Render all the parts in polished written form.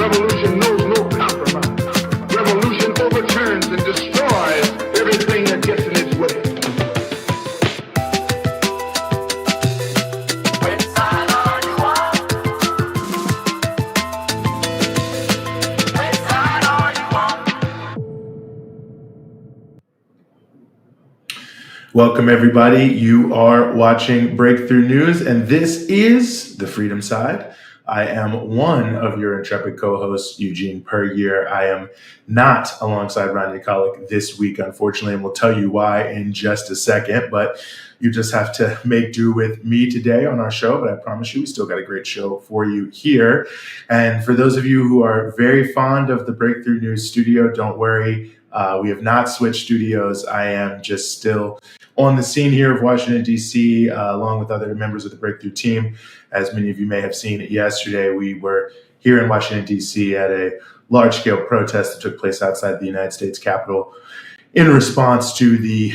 Revolution knows no compromise. Revolution overturns and destroys everything that gets in its way. Which side are you on? Which side are you on? Welcome, everybody. You are watching Breakthrough News, and this is the Freedom Side. I am one of your intrepid co-hosts, Eugene. Per year, I am not alongside Rania this week, unfortunately, and we'll tell you why in just a second. But you just have to make do with me today on our show. But I promise you, we still got a great show for you here. And for those of you who are very fond of the Breakthrough News studio, don't worry. We have not switched studios. I am just still on the scene here of Washington, D.C., along with other members of the Breakthrough team. As many of you may have seen yesterday, we were here in Washington, D.C. at a large-scale protest that took place outside the United States Capitol in response to the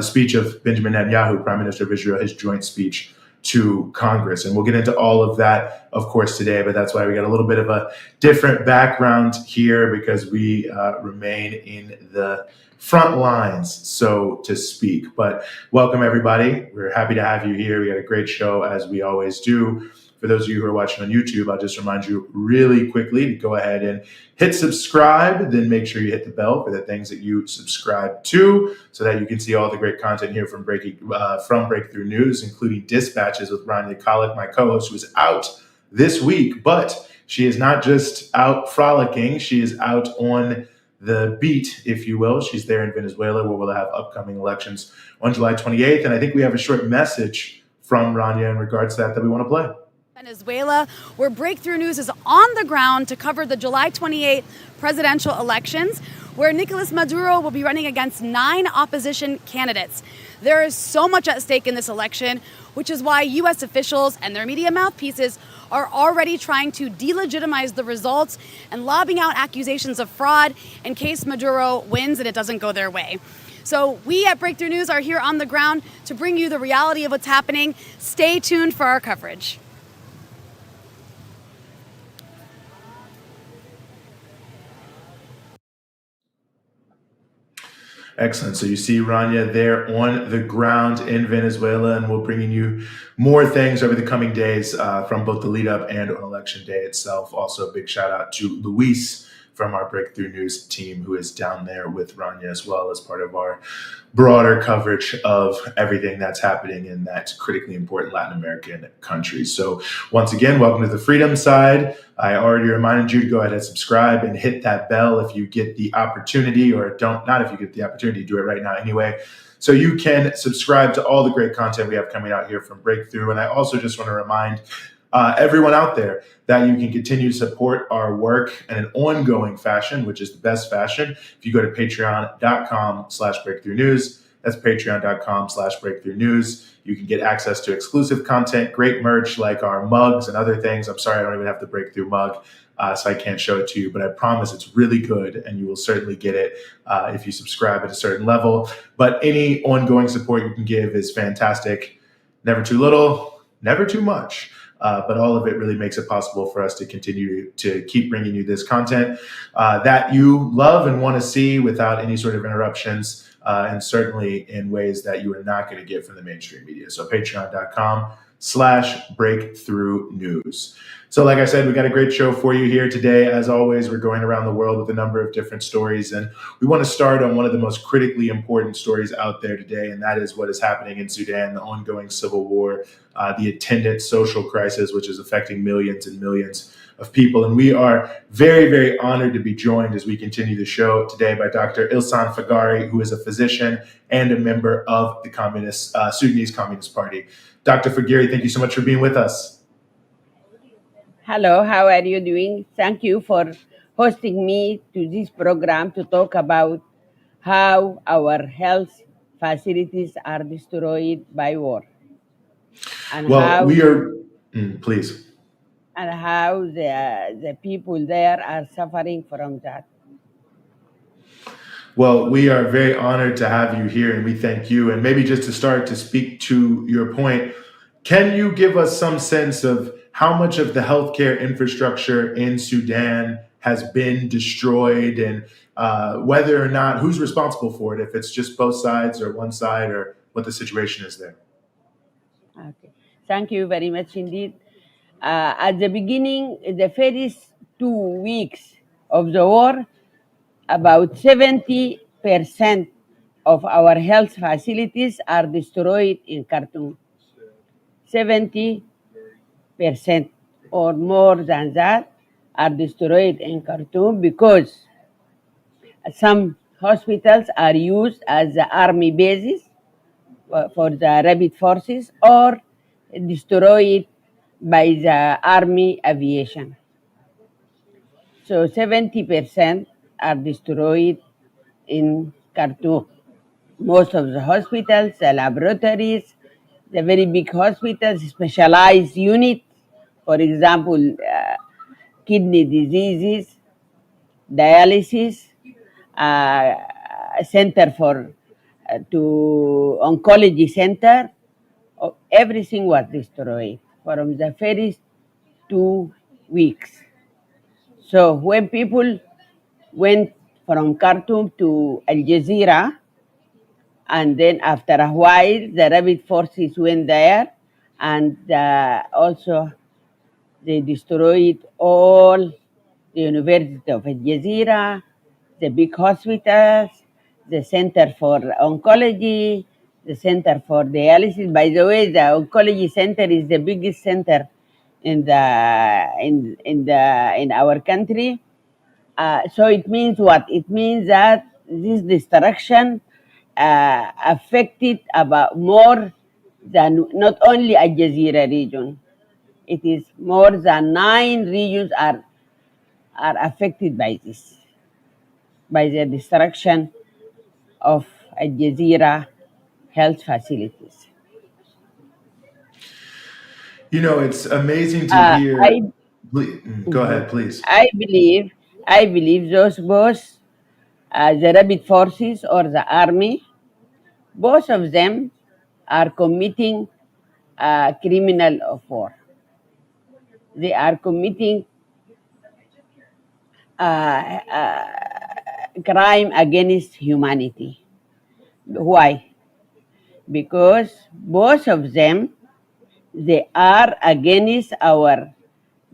speech of Benjamin Netanyahu, Prime Minister of Israel, his joint speech to Congress. And we'll get into all of that, of course, today, but that's why we got a little bit of a different background here, because we remain in the front lines, so to speak. But welcome, everybody. We're happy to have you here. We got a great show, as we always do. For those of you who are watching on YouTube, I'll just remind you really quickly to go ahead and hit subscribe, then make sure you hit the bell for the things that you subscribe to, so that you can see all the great content here from Breakthrough News, including Dispatches with Rania Khalek, my co-host, who is out this week. But she is not just out frolicking, she is out on the beat, if you will. She's there in Venezuela, where we'll have upcoming elections on July 28th. And I think we have a short message from Rania in regards to that we want to play. Venezuela, where Breakthrough News is on the ground to cover the July 28th presidential elections, where Nicolas Maduro will be running against 9 opposition candidates. There is so much at stake in this election, which is why U.S. officials and their media mouthpieces are already trying to delegitimize the results and lobbing out accusations of fraud in case Maduro wins and it doesn't go their way. So we at Breakthrough News are here on the ground to bring you the reality of what's happening. Stay tuned for our coverage. Excellent. So you see Rania there on the ground in Venezuela, and we're bringing you more things over the coming days from both the lead up and on election day itself. Also, a big shout out to Luis from our Breakthrough News team, who is down there with Rania as well, as part of our broader coverage of everything that's happening in that critically important Latin American country. So once again, welcome to the Freedom Side. I already reminded you to go ahead and subscribe and hit that bell if you get the opportunity, or not if you get the opportunity, do it right now anyway. So you can subscribe to all the great content we have coming out here from Breakthrough. And I also just want to remind everyone out there that you can continue to support our work in an ongoing fashion, which is the best fashion. If you go to patreon.com/breakthrough news, that's patreon.com/breakthrough news. You can get access to exclusive content, great merch like our mugs and other things. I'm sorry, I don't even have the Breakthrough mug, so I can't show it to you, but I promise it's really good, and you will certainly get it if you subscribe at a certain level. But any ongoing support you can give is fantastic. Never too little, never too much. But all of it really makes it possible for us to continue to keep bringing you this content that you love and want to see without any sort of interruptions, and certainly in ways that you are not going to get from the mainstream media. So patreon.com/breakthrough news. So like I said, we got a great show for you here today. As always, we're going around the world with a number of different stories, and we want to start on one of the most critically important stories out there today, and that is what is happening in Sudan, the ongoing civil war, the attendant social crisis, which is affecting millions and millions of people. And we are very, very honored to be joined as we continue the show today by Dr. Ilsan Fagari, who is a physician and a member of the Sudanese Communist Party. Dr. Fagari, thank you so much for being with us. Hello, how are you doing? Thank you for hosting me to this program to talk about how our health facilities are destroyed by war. And Well, please. And how the people there are suffering from that. Well, we are very honored to have you here, and we thank you. And maybe just to start to speak to your point, can you give us some sense of how much of the healthcare infrastructure in Sudan has been destroyed, and whether or not who's responsible for it, if it's just both sides or one side, or what the situation is there. Okay. Thank you very much indeed. At the beginning, the first 2 weeks of the war, about 70% of our health facilities are destroyed in Khartoum. 70% or more than that are destroyed in Khartoum because some hospitals are used as the army bases for the rapid forces or destroyed by the army aviation. So 70% are destroyed in Khartoum. Most of the hospitals, the laboratories, the very big hospitals, specialized units, for example, kidney diseases, dialysis, uh, center for to oncology center, everything was destroyed from the first 2 weeks. So when people went from Khartoum to Al Jazeera, and then after a while, the rapid forces went there, and also they destroyed all the University of Al Jazeera, the big hospitals, the Center for Oncology, the Center for Dialysis. By the way, the Oncology Center is the biggest center in our country. So it means what? It means that this destruction affected about more than not only Al Jazeera region. It is more than 9 regions are affected by this, by the destruction of Al Jazeera health facilities. It's amazing to hear. Go ahead, please. I believe those both the rapid forces or the army, both of them are committing criminal of war. They are committing crime against humanity. Why? Because both of them, they are against our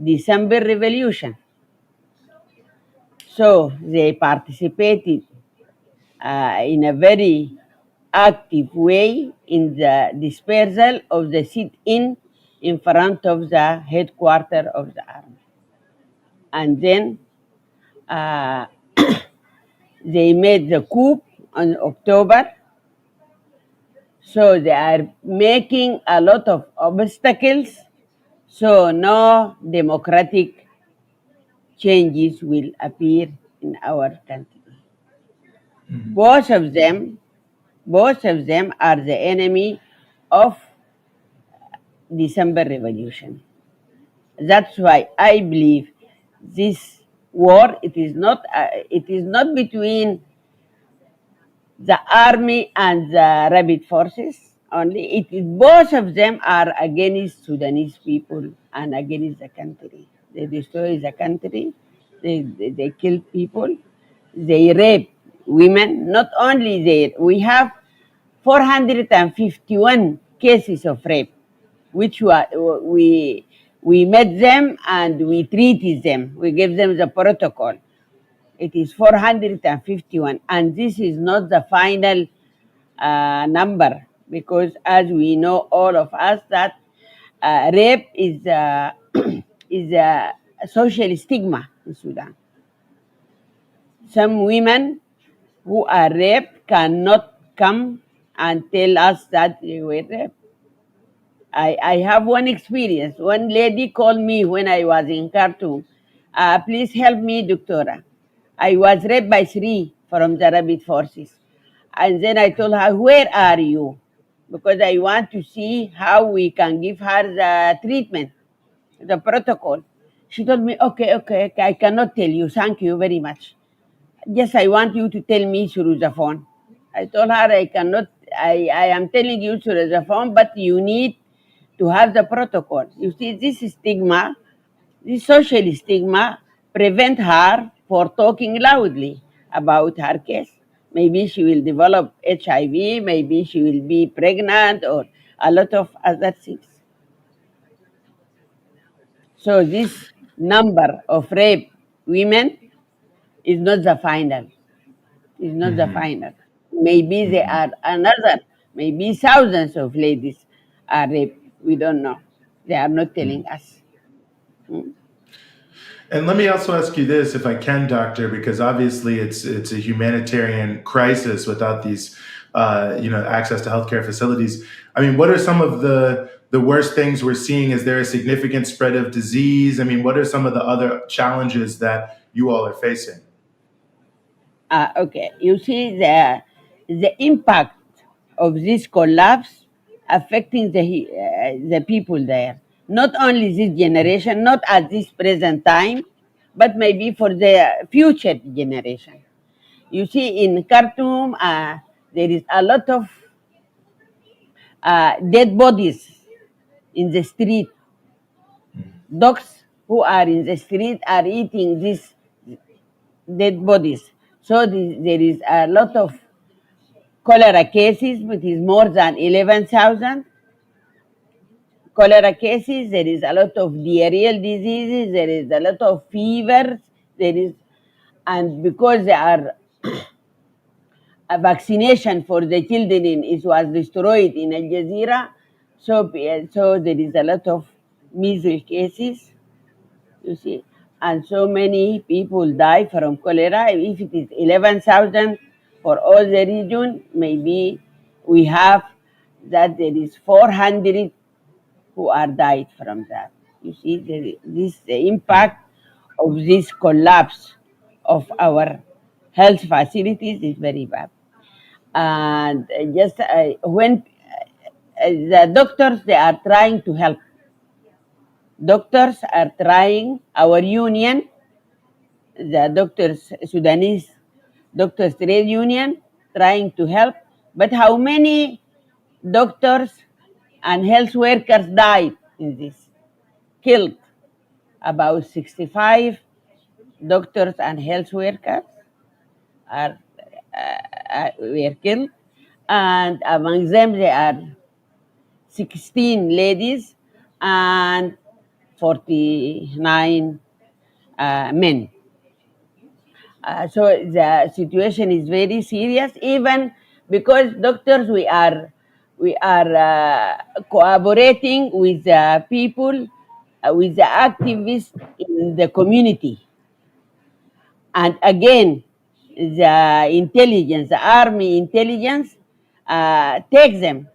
December revolution. So they participated in a very active way in the dispersal of the sit-in front of the headquarters of the army. And then they made the coup on October. So they are making a lot of obstacles. So no democratic changes will appear in our country. Both of them are the enemy of December Revolution. That's why I believe this war, it is not between the army and the rapid forces only. It is both of them are against Sudanese people and against the country. They destroy the country. They kill people. They rape women. Not only they, we have 451 cases of rape, which we met them and we treated them. We gave them the protocol. It is 451, and this is not the final number, because as we know, all of us, that rape is is a social stigma in Sudan. Some women who are raped cannot come and tell us that they were raped. I have one experience. One lady called me when I was in Khartoum. Please help me, doctora. I was raped by 3 from the rapid forces. And then I told her, where are you? Because I want to see how we can give her the treatment, the protocol. She told me, okay, I cannot tell you. Thank you very much. Yes, I want you to tell me through the phone. I told her I cannot, I am telling you through the phone, but you need to have the protocol. You see, this stigma, this social stigma, prevent her for talking loudly about her case. Maybe she will develop HIV, maybe she will be pregnant, or a lot of other things. So this number of rape women is not the final. Is not the final. Maybe there are another, maybe thousands of ladies are raped. We don't know. They are not telling us. And let me also ask you this, if I can, Doctor, because obviously it's a humanitarian crisis without these, access to healthcare facilities. I mean, what are some of the worst things we're seeing? Is there a significant spread of disease? I mean, what are some of the other challenges that you all are facing? Okay, you see the impact of this collapse affecting the people there. Not only this generation, not at this present time, but maybe for the future generation. You see, in Khartoum, there is a lot of dead bodies in the street. Dogs who are in the street are eating these dead bodies. So there is a lot of cholera cases, which is more than 11,000. Cholera cases, there is a lot of diarrheal diseases, there is a lot of fevers, and because there are a vaccination for the children it was destroyed in Al Jazeera, so there is a lot of measles cases, you see, and so many people die from cholera. If it is 11,000 for all the region, maybe we have that there is 400 who are died from that. You see, the impact of this collapse of our health facilities is very bad. And just when the doctors, they are trying to help. Doctors are trying, our union, the doctors, Sudanese Doctors Trade Union, trying to help. But how many doctors and health workers died in this? Killed. About 65 doctors and health workers were killed. And among them, there are 16 ladies and 49 men. So the situation is very serious, even because doctors, we are cooperating with the people, with the activists in the community. And again, the intelligence, the army intelligence, takes them.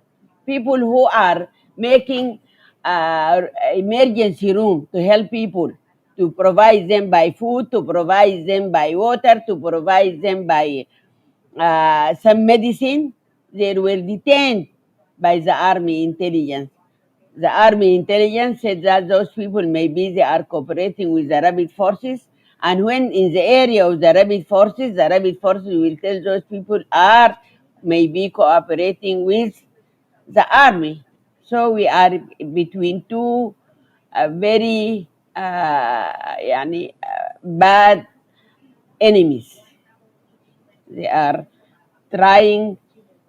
People who are making emergency room to help people, to provide them by food, to provide them by water, to provide them by some medicine, they were detained by the army intelligence. The army intelligence said that those people maybe they are cooperating with the rabid forces, and when in the area of the rabid forces will tell those people are maybe cooperating with the army. So we are between two very bad enemies. They are trying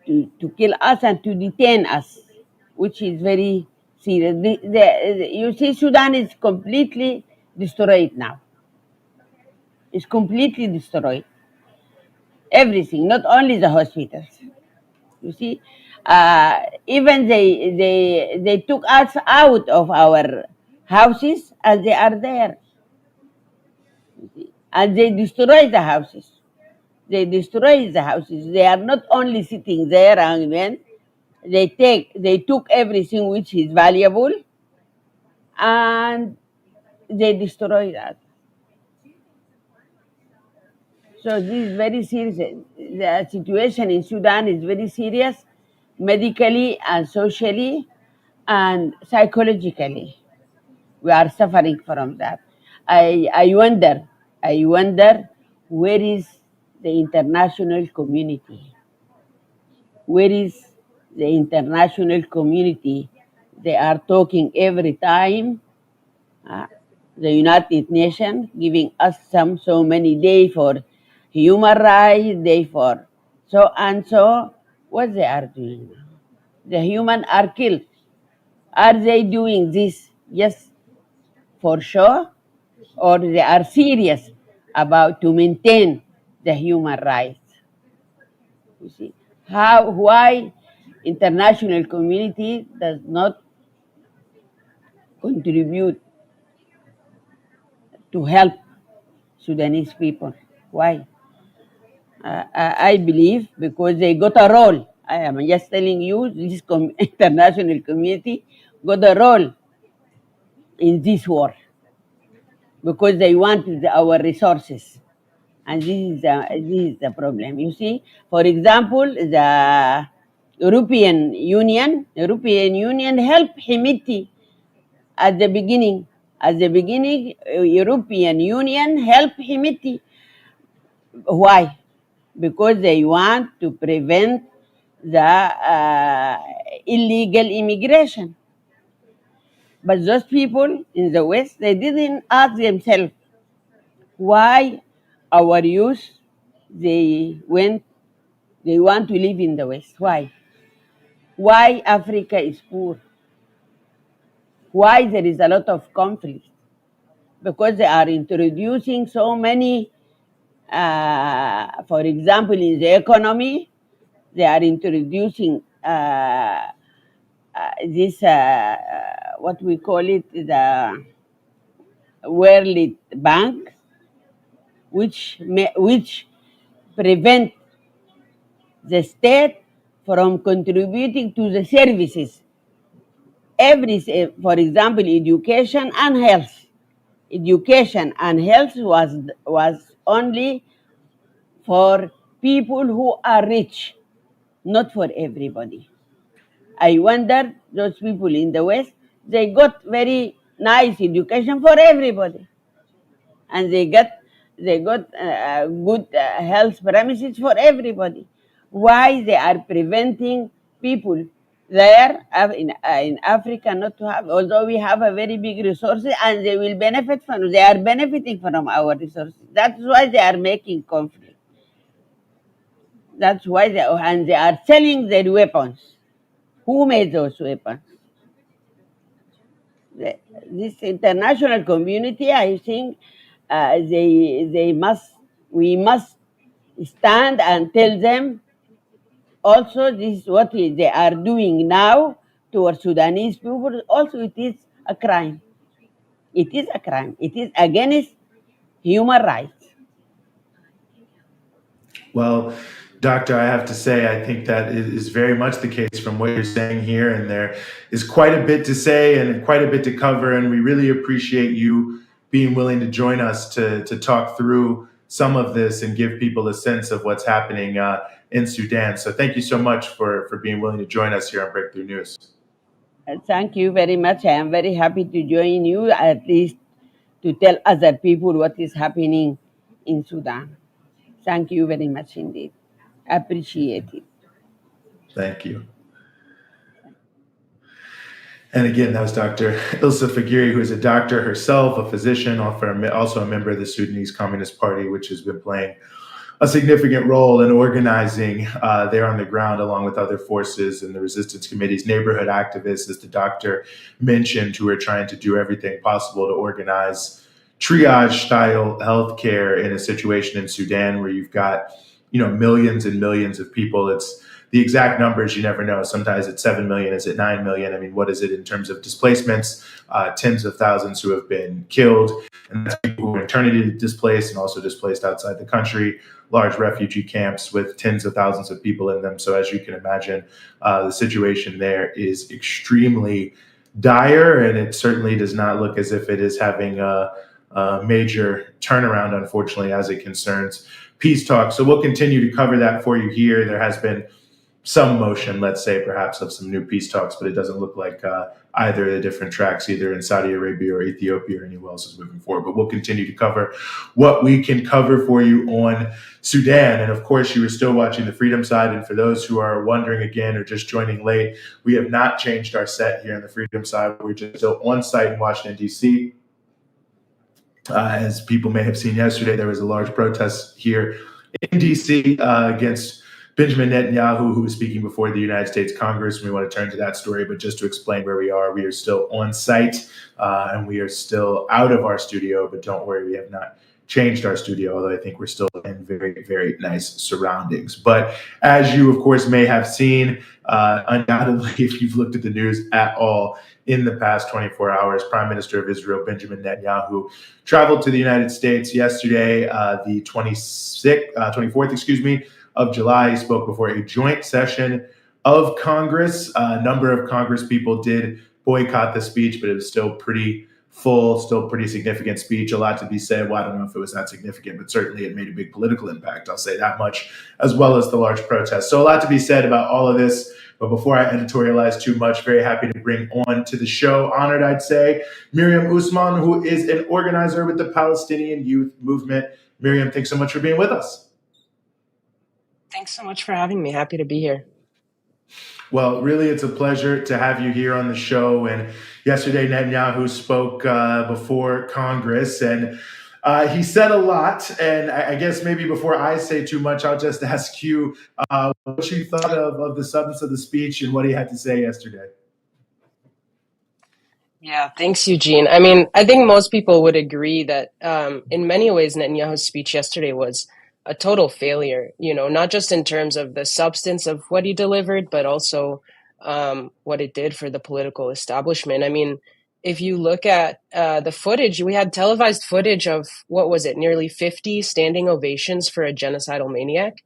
to kill us and to detain us, which is very serious. You see, Sudan is completely destroyed now. It's completely destroyed. Everything, not only the hospitals. You see, even they took us out of our houses, and they are there. And they destroy the houses. They destroy the houses. They are not only sitting there and then they took everything which is valuable, and they destroy that. So this is very serious. The situation in Sudan is very serious, medically and socially and psychologically. We are suffering from that. I wonder where is the international community? Where is the international community They are talking every time. The United Nations giving us so many days for human rights, day for so and so. What they are doing now? The human are killed. Are they doing this just for sure, or they are serious about to maintain the human rights? You see why international community does not contribute to help Sudanese people? Why? I believe because they got a role. I am just telling you, this international community got a role in this war because they wanted our resources. And this is the problem. You see, for example, the European Union helped Hemiti at the beginning. At the beginning, European Union helped Hemiti. Why? Because they want to prevent the illegal immigration. But those people in the West, they didn't ask themselves why our youth they want to live in the West. Why? Why Africa is poor? Why there is a lot of conflict? Because they are introducing so many, for example, in the economy, they are introducing this, what we call it, the World Bank, which prevent the state from contributing to the services. For example, education and health. Education and health was only for people who are rich, not for everybody. I wonder those people in the West, they got very nice education for everybody, and they got good health premises for everybody. Why they are preventing people there in Africa not to have? Although we have a very big resources, and they will benefit from. They are benefiting from our resources. That's why they are making conflict. That's why they are selling their weapons. Who made those weapons? This international community, I think, we must stand and tell them also this is what they are doing now to our Sudanese people. Also, it is a crime. It is a crime. It is against human rights. Well, Doctor, I have to say, I think that is very much the case from what you're saying here. And there is quite a bit to say and quite a bit to cover. And we really appreciate you being willing to join us to talk through some of this and give people a sense of what's happening in Sudan. So thank you so much for being willing to join us here on Breakthrough News. Thank you very much. I am very happy to join you, at least to tell other people what is happening in Sudan. Thank you very much indeed. Appreciate it. Thank you. And again, that was Dr. Ilse Fagiri, who is a doctor herself, a physician, also a member of the Sudanese Communist Party, which has been playing a significant role in organizing there on the ground, along with other forces and the resistance committees, neighborhood activists, as the doctor mentioned, who are trying to do everything possible to organize triage-style healthcare in a situation in Sudan where you've got, millions and millions of people. It's the exact numbers you never know. Sometimes it's 7 million. Is it 9 million? I mean, what is it in terms of displacements? Tens of thousands who have been killed, and that's people who are internally displaced and also displaced outside the country. Large refugee camps with tens of thousands of people in them. So as you can imagine, the situation there is extremely dire, and it certainly does not look as if it is having a major turnaround, unfortunately, as it concerns peace talks. So we'll continue to cover that for you here. There has been some motion, let's say, perhaps of some new peace talks, but it doesn't look like either of the different tracks, either in Saudi Arabia or Ethiopia or anywhere else, is moving forward. But we'll continue to cover what we can cover for you on Sudan. And of course, you are still watching the Freedom Side. And for those who are wondering again or just joining late, we have not changed our set here on the Freedom Side. We're just still on site in Washington, D.C. As people may have seen yesterday, there was a large protest here in D.C. Against Benjamin Netanyahu, who was speaking before the United States Congress. We want to turn to that story, but just to explain where we are still on site and we are still out of our studio, but don't worry, we have not changed our studio, although I think we're still in very, very nice surroundings. But as you, of course, may have seen, undoubtedly, if you've looked at the news at all in the past 24 hours, Prime Minister of Israel, Benjamin Netanyahu, traveled to the United States yesterday, the 24th, of July. He spoke before a joint session of Congress. A number of Congress people did boycott the speech, but it was still pretty full, still pretty significant speech. A lot to be said. Well, I don't know if it was that significant, but certainly it made a big political impact. I'll say that much, as well as the large protests. So a lot to be said about all of this. But before I editorialize too much, very happy to bring on to the show, honored, I'd say, Miriam Osman, who is an organizer with the Palestinian Youth Movement. Miriam, thanks so much for being with us. Thanks so much for having me. Happy to be here. Well, really, it's a pleasure to have you here on the show. And yesterday, Netanyahu spoke before Congress, and he said a lot. And I guess maybe before I say too much, I'll just ask you what you thought of the substance of the speech and what he had to say yesterday. Yeah, thanks, Eugene. I mean, I think most people would agree that in many ways, Netanyahu's speech yesterday was a total failure, not just in terms of the substance of what he delivered, but also what it did for the political establishment. I mean, if you look at the footage, we had televised footage of, nearly 50 standing ovations for a genocidal maniac,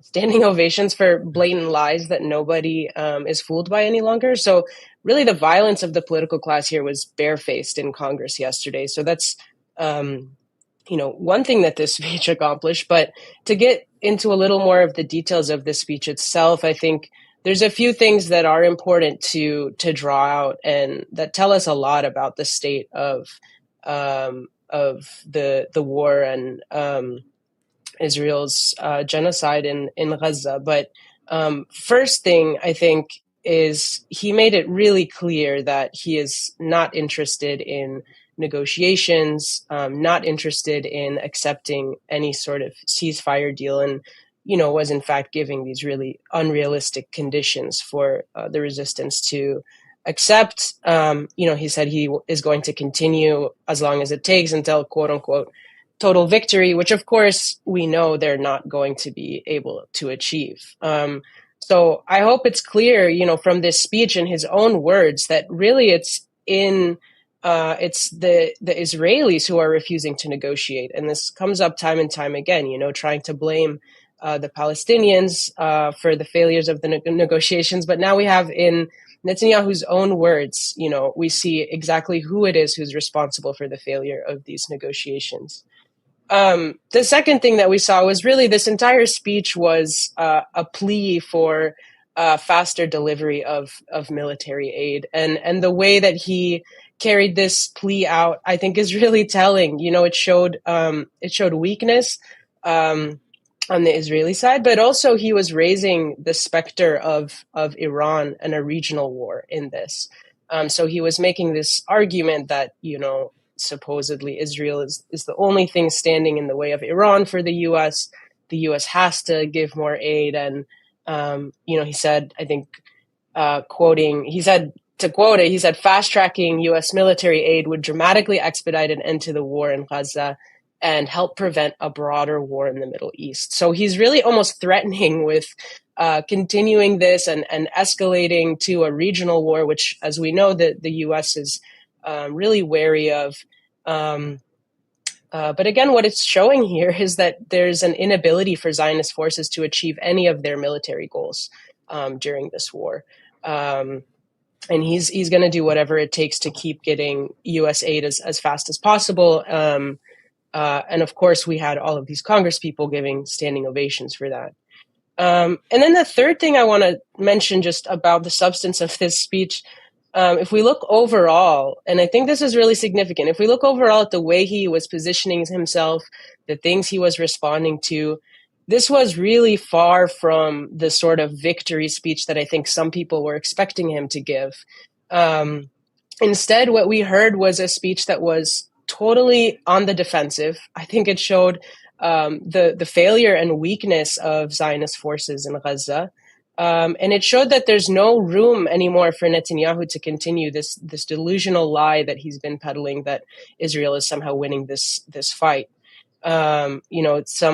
standing ovations for blatant lies that nobody is fooled by any longer. So really the violence of the political class here was barefaced in Congress yesterday. So that's one thing that this speech accomplished. But to get into a little more of the details of the speech itself, I think there's a few things that are important to draw out and that tell us a lot about the state of the war and Israel's genocide in Gaza. But first thing, I think, is he made it really clear that he is not interested in negotiations, not interested in accepting any sort of ceasefire deal, and was in fact giving these really unrealistic conditions for the resistance to accept. He said he is going to continue as long as it takes until quote unquote total victory, which of course we know they're not going to be able to achieve. So I hope it's clear, from this speech in his own words that really it's the Israelis who are refusing to negotiate. And this comes up time and time again, trying to blame the Palestinians for the failures of the negotiations. But now we have in Netanyahu's own words, we see exactly who it is who's responsible for the failure of these negotiations. The second thing that we saw was really this entire speech was a plea for faster delivery of military aid. And the way that he carried this plea out, I think, is really telling. It showed weakness on the Israeli side, but also he was raising the specter of Iran and a regional war in this. So he was making this argument that, supposedly Israel is the only thing standing in the way of Iran for the U.S. The U.S. has to give more aid. And, he said, I think, he said, fast tracking U.S. military aid would dramatically expedite an end to the war in Gaza and help prevent a broader war in the Middle East. So he's really almost threatening with continuing this and escalating to a regional war, which, as we know, the U.S. is really wary of. But again, what it's showing here is that there's an inability for Zionist forces to achieve any of their military goals during this war. And he's going to do whatever it takes to keep getting U.S. aid as fast as possible. And of course, we had all of these Congress people giving standing ovations for that. And then the third thing I want to mention just about the substance of this speech, if we look overall, and I think this is really significant, if we look overall at the way he was positioning himself, the things he was responding to, this was really far from the sort of victory speech that I think some people were expecting him to give. Instead, what we heard was a speech that was totally on the defensive. I think it showed the failure and weakness of Zionist forces in Gaza. And it showed that there's no room anymore for Netanyahu to continue this delusional lie that he's been peddling, that Israel is somehow winning this fight. Some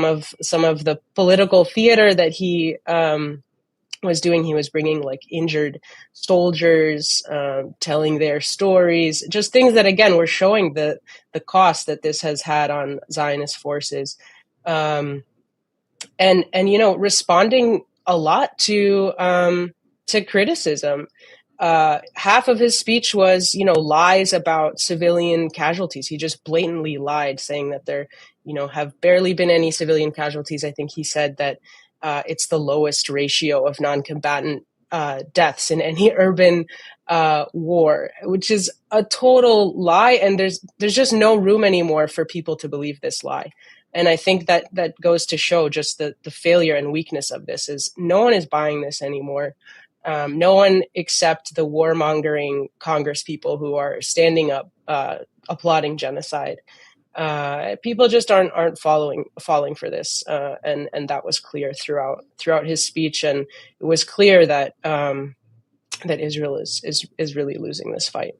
of the political theater that he was doing, he was bringing like injured soldiers, telling their stories, just things that again were showing the cost that this has had on Zionist forces, and responding a lot to criticism. Half of his speech was, lies about civilian casualties. He just blatantly lied, saying that there, have barely been any civilian casualties. I think he said that it's the lowest ratio of non-combatant deaths in any urban war, which is a total lie. And there's just no room anymore for people to believe this lie. And I think that goes to show just the failure and weakness of this. Is no one is buying this anymore. No one except the warmongering Congress people who are standing up, applauding genocide. People just aren't falling for this, and that was clear throughout his speech, and it was clear that that Israel is really losing this fight.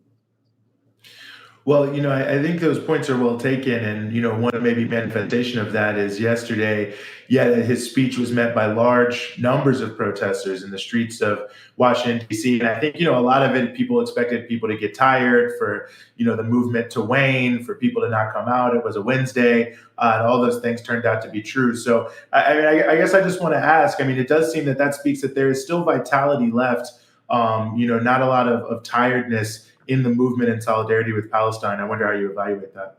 Well, I think those points are well taken. And, one maybe manifestation of that is yesterday, his speech was met by large numbers of protesters in the streets of Washington, D.C. And I think, a lot of it, people expected people to get tired, for, the movement to wane, for people to not come out. It was a Wednesday, and all those things turned out to be true. So, I guess I just want to ask, it does seem that speaks that there is still vitality left, not a lot of tiredness in the movement in solidarity with Palestine. I wonder how you evaluate that.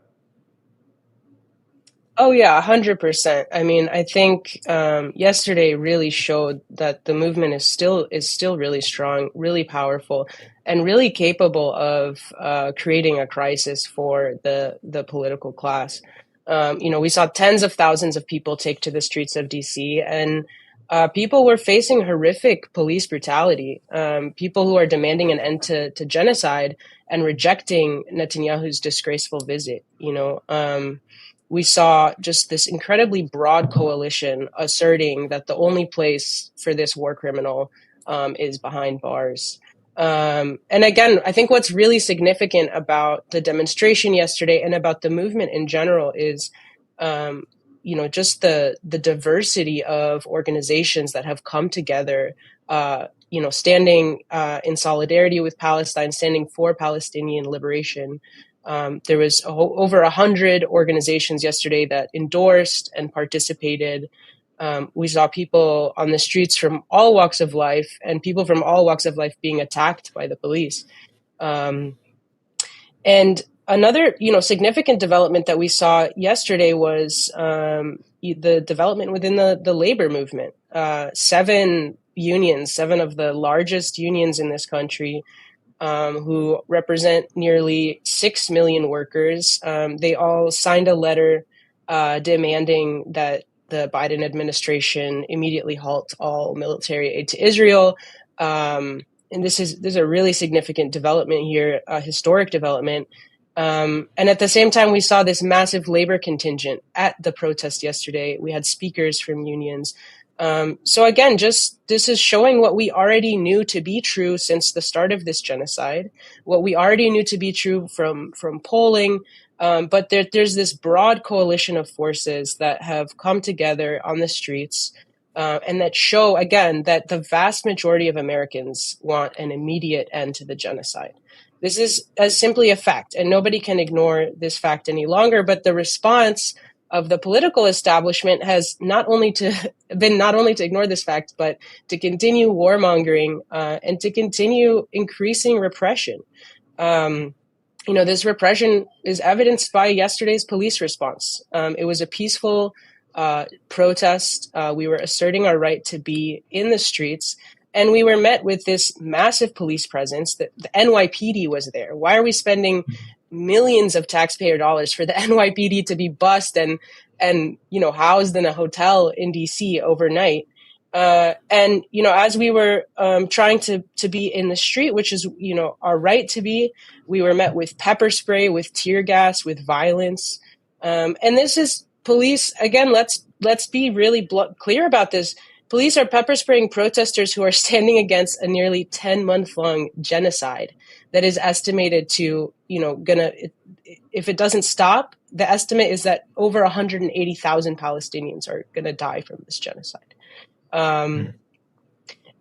Oh yeah, 100%. I think yesterday really showed that the movement is still really strong, really powerful, and really capable of creating a crisis for the political class. We saw tens of thousands of people take to the streets of DC, and people were facing horrific police brutality. People who are demanding an end to genocide and rejecting Netanyahu's disgraceful visit. We saw just this incredibly broad coalition asserting that the only place for this war criminal is behind bars. And again, I think what's really significant about the demonstration yesterday and about the movement in general is just the diversity of organizations that have come together, standing in solidarity with Palestine, standing for Palestinian liberation. There was over 100 organizations yesterday that endorsed and participated. We saw people on the streets from all walks of life, and people from all walks of life being attacked by the police. And another, significant development that we saw yesterday was the development within the labor movement. 7 unions, 7 of the largest unions in this country, who represent nearly 6 million workers. They all signed a letter demanding that the Biden administration immediately halt all military aid to Israel. And this is a really significant development here, a historic development. And at the same time, we saw this massive labor contingent at the protest yesterday. We had speakers from unions. So again, this is showing what we already knew to be true since the start of this genocide, what we already knew to be true from polling. But there's this broad coalition of forces that have come together on the streets, and that show, again, that the vast majority of Americans want an immediate end to the genocide. This is as simply a fact, and nobody can ignore this fact any longer. But the response of the political establishment has not only to ignore this fact, but to continue warmongering and to continue increasing repression. This repression is evidenced by yesterday's police response. It was a peaceful protest. We were asserting our right to be in the streets. And we were met with this massive police presence. The NYPD was there. Why are we spending millions of taxpayer dollars for the NYPD to be bussed and housed in a hotel in DC overnight? And as we were trying to be in the street, which is our right to be, we were met with pepper spray, with tear gas, with violence. And this is police again. Let's be really clear about this. Police are pepper spraying protesters who are standing against a nearly 10-month-long genocide that is estimated to, if it doesn't stop, the estimate is that over 180,000 Palestinians are going to die from this genocide. And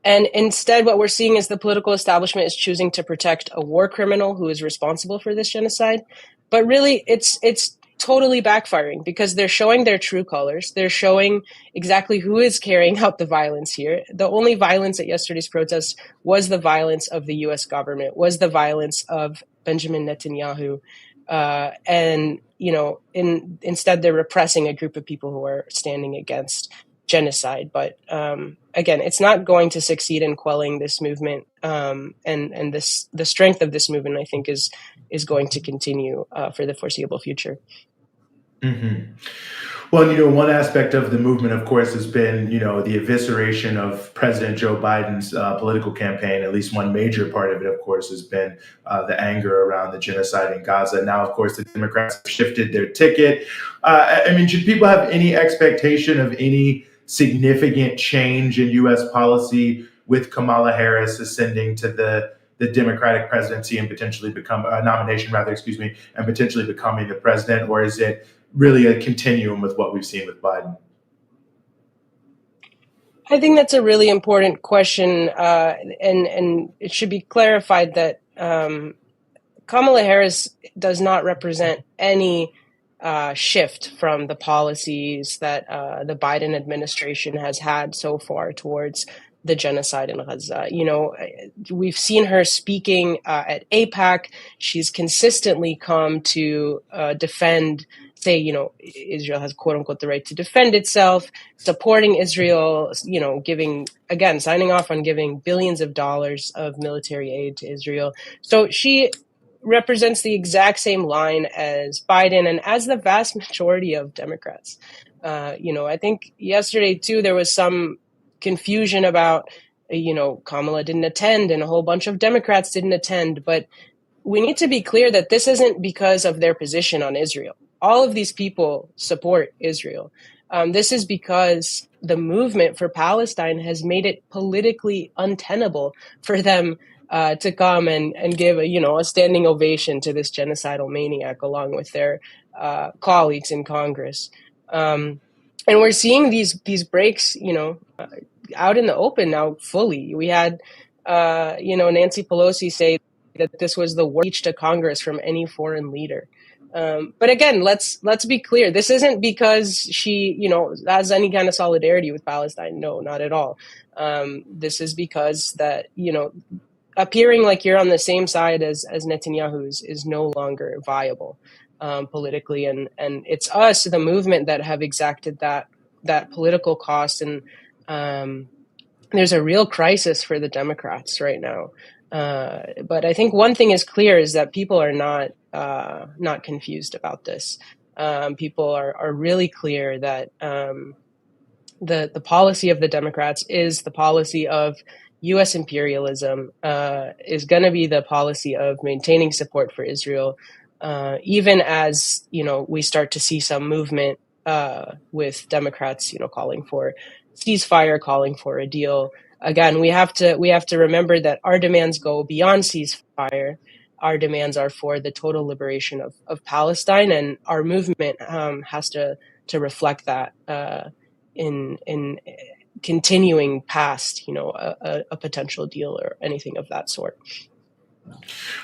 instead, what we're seeing is the political establishment is choosing to protect a war criminal who is responsible for this genocide. But really, it's totally backfiring because they're showing their true colors. They're showing exactly who is carrying out the violence here. The only violence at yesterday's protest was the violence of the U.S. government, was the violence of Benjamin Netanyahu. Instead, they're repressing a group of people who are standing against genocide. But again, it's not going to succeed in quelling this movement. And the strength of this movement, I think, is going to continue for the foreseeable future. Mm-hmm. Well, one aspect of the movement, of course, has been, the evisceration of President Joe Biden's political campaign. At least one major part of it, of course, has been the anger around the genocide in Gaza. Now, of course, the Democrats have shifted their ticket. Should people have any expectation of any significant change in U.S. policy with Kamala Harris ascending to the Democratic presidency and potentially nomination, and potentially becoming the president? Or is it really a continuum with what we've seen with Biden? I think that's a really important question, and it should be clarified that Kamala Harris does not represent any shift from the policies that the Biden administration has had so far towards the genocide in Gaza. We've seen her speaking at AIPAC. She's consistently come to defend, Israel has quote unquote the right to defend itself, supporting Israel, signing off on giving billions of dollars of military aid to Israel. So she represents the exact same line as Biden and as the vast majority of Democrats. I think yesterday too, there was some confusion about, Kamala didn't attend and a whole bunch of Democrats didn't attend. But we need to be clear that this isn't because of their position on Israel. All of these people support Israel. This is because the movement for Palestine has made it politically untenable for them to come and give a standing ovation to this genocidal maniac along with their colleagues in Congress. And we're seeing these breaks, out in the open now fully. We had, Nancy Pelosi say that this was the worst speech to Congress from any foreign leader. But again, let's be clear. This isn't because she, has any kind of solidarity with Palestine. No, not at all. This is because that, appearing like you're on the same side as Netanyahu is no longer viable politically. And it's us, the movement, that have exacted that political cost. And there's a real crisis for the Democrats right now. But I think one thing is clear is that people are not confused about this. People are really clear that the policy of the Democrats is the policy of U.S. imperialism, is going to be the policy of maintaining support for Israel, even as we start to see some movement with Democrats, calling for ceasefire, calling for a deal. Again, we have to remember that our demands go beyond ceasefire. Our demands are for the total liberation of Palestine, and our movement has to reflect that in continuing past, a potential deal or anything of that sort.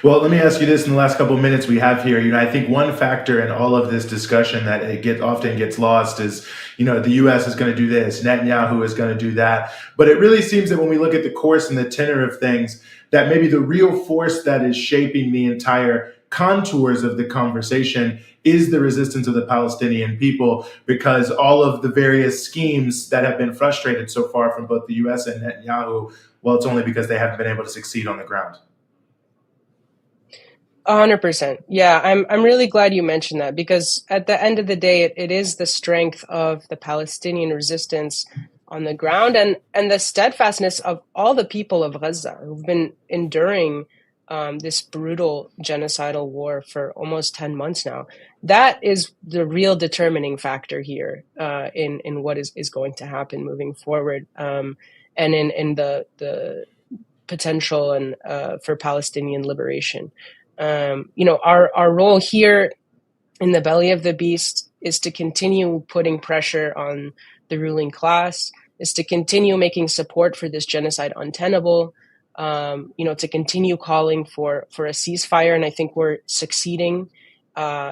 Well, let me ask you this in the last couple of minutes we have here. I think one factor in all of this discussion that often gets lost is, the U.S. is going to do this, Netanyahu is going to do that. But it really seems that when we look at the course and the tenor of things, that maybe the real force that is shaping the entire contours of the conversation is the resistance of the Palestinian people, because all of the various schemes that have been frustrated so far from both the U.S. and Netanyahu, well, it's only because they haven't been able to succeed on the ground. 100%. Yeah, I'm really glad you mentioned that, because at the end of the day, it is the strength of the Palestinian resistance on the ground and the steadfastness of all the people of Gaza who've been enduring this brutal genocidal war for almost 10 months now. That is the real determining factor here in what is going to happen moving forward, and in the potential and for Palestinian liberation. Our role here in the belly of the beast is to continue putting pressure on the ruling class, is to continue making support for this genocide untenable, to continue calling for a ceasefire. And I think we're succeeding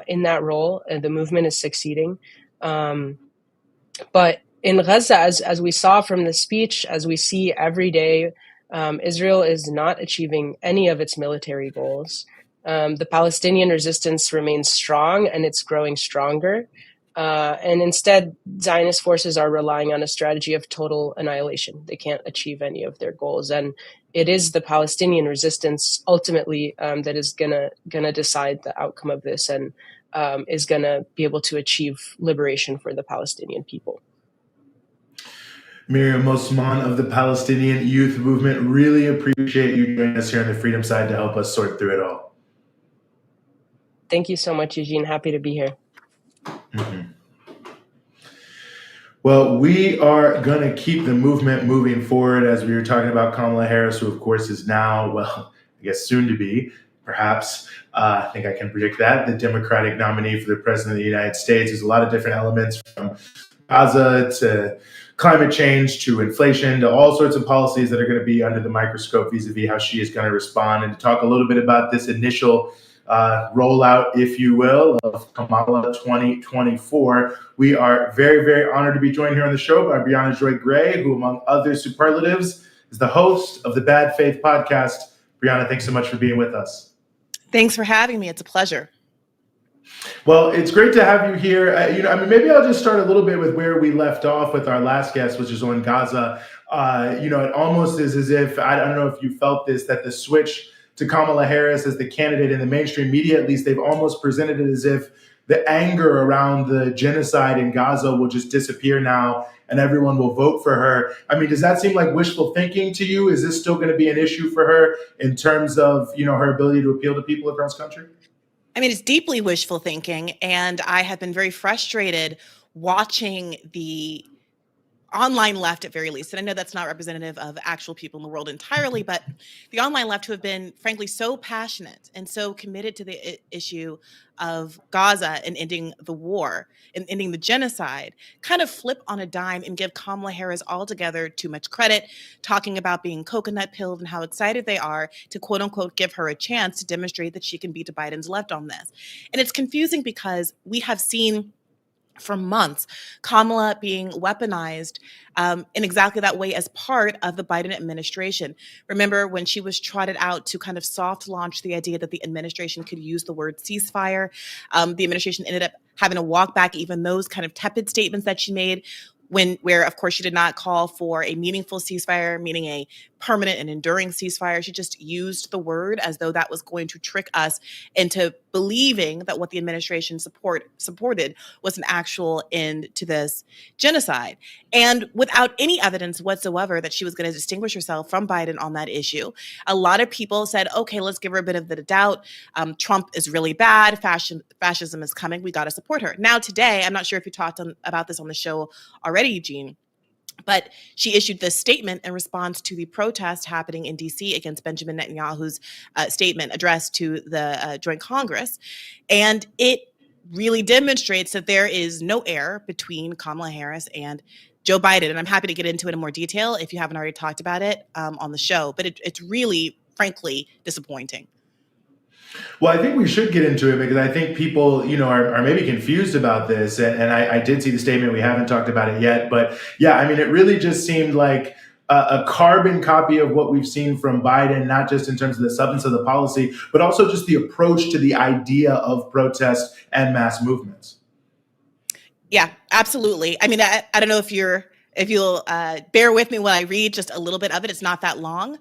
in that role, and the movement is succeeding. But in Gaza, as we saw from the speech, as we see every day, Israel is not achieving any of its military goals. The Palestinian resistance remains strong, and it's growing stronger. And instead, Zionist forces are relying on a strategy of total annihilation. They can't achieve any of their goals. And it is the Palestinian resistance ultimately that is gonna decide the outcome of this, and is gonna be able to achieve liberation for the Palestinian people. Miriam Osman of the Palestinian Youth Movement, really appreciate you joining us here on the Freedom Side to help us sort through it all. Thank you so much, Eugene. Happy to be here. Mm-hmm. Well, we are going to keep the movement moving forward, as we were talking about Kamala Harris, who, of course, is now, well, I guess soon to be, perhaps, I think I can predict that, the Democratic nominee for the President of the United States. There's a lot of different elements, from Gaza to climate change to inflation to all sorts of policies that are going to be under the microscope vis-a-vis how she is going to respond. And to talk a little bit about this initial rollout, if you will, of Kamala 2024. We are very, very honored to be joined here on the show by Briahna Joy Gray, who, among other superlatives, is the host of the Bad Faith podcast. Briahna, thanks so much for being with us. Thanks for having me. It's a pleasure. Well, it's great to have you here. Maybe I'll just start a little bit with where we left off with our last guest, which is on Gaza. It almost is as if, I don't know if you felt this, that the switch to Kamala Harris as the candidate in the mainstream media, at least, they've almost presented it as if the anger around the genocide in Gaza will just disappear now and everyone will vote for her. I mean, does that seem like wishful thinking to you? Is this still going to be an issue for her in terms of, her ability to appeal to people across the country? I mean, it's deeply wishful thinking, and I have been very frustrated watching the online left, at very least, and I know that's not representative of actual people in the world entirely, but the online left, who have been, frankly, so passionate and so committed to the issue of Gaza and ending the war and ending the genocide, kind of flip on a dime and give Kamala Harris altogether too much credit, talking about being coconut pilled and how excited they are to, quote unquote, give her a chance to demonstrate that she can beat Biden's left on this. And it's confusing because we have seen for months Kamala being weaponized in exactly that way as part of the Biden administration. Remember when she was trotted out to kind of soft launch the idea that the administration could use the word ceasefire? The administration ended up having to walk back even those kind of tepid statements that she made, where, of course, she did not call for a meaningful ceasefire, meaning a permanent and enduring ceasefire. She just used the word as though that was going to trick us into believing that what the administration supported was an actual end to this genocide. And without any evidence whatsoever that she was going to distinguish herself from Biden on that issue, a lot of people said, okay, let's give her a bit of the doubt. Trump is really bad. Fascism is coming. We got to support her. Now, today, I'm not sure if you talked about this on the show already, Eugene, but she issued this statement in response to the protest happening in D.C. against Benjamin Netanyahu's statement addressed to the Joint Congress. And it really demonstrates that there is no air between Kamala Harris and Joe Biden. And I'm happy to get into it in more detail if you haven't already talked about it on the show. But it's really, frankly, disappointing. Well, I think we should get into it because I think people, are maybe confused about this. And I did see the statement. We haven't talked about it yet. But yeah, I mean, it really just seemed like a carbon copy of what we've seen from Biden, not just in terms of the substance of the policy, but also just the approach to the idea of protest and mass movements. Yeah, absolutely. I mean, I don't know if you'll bear with me when I read just a little bit of it. It's not that long.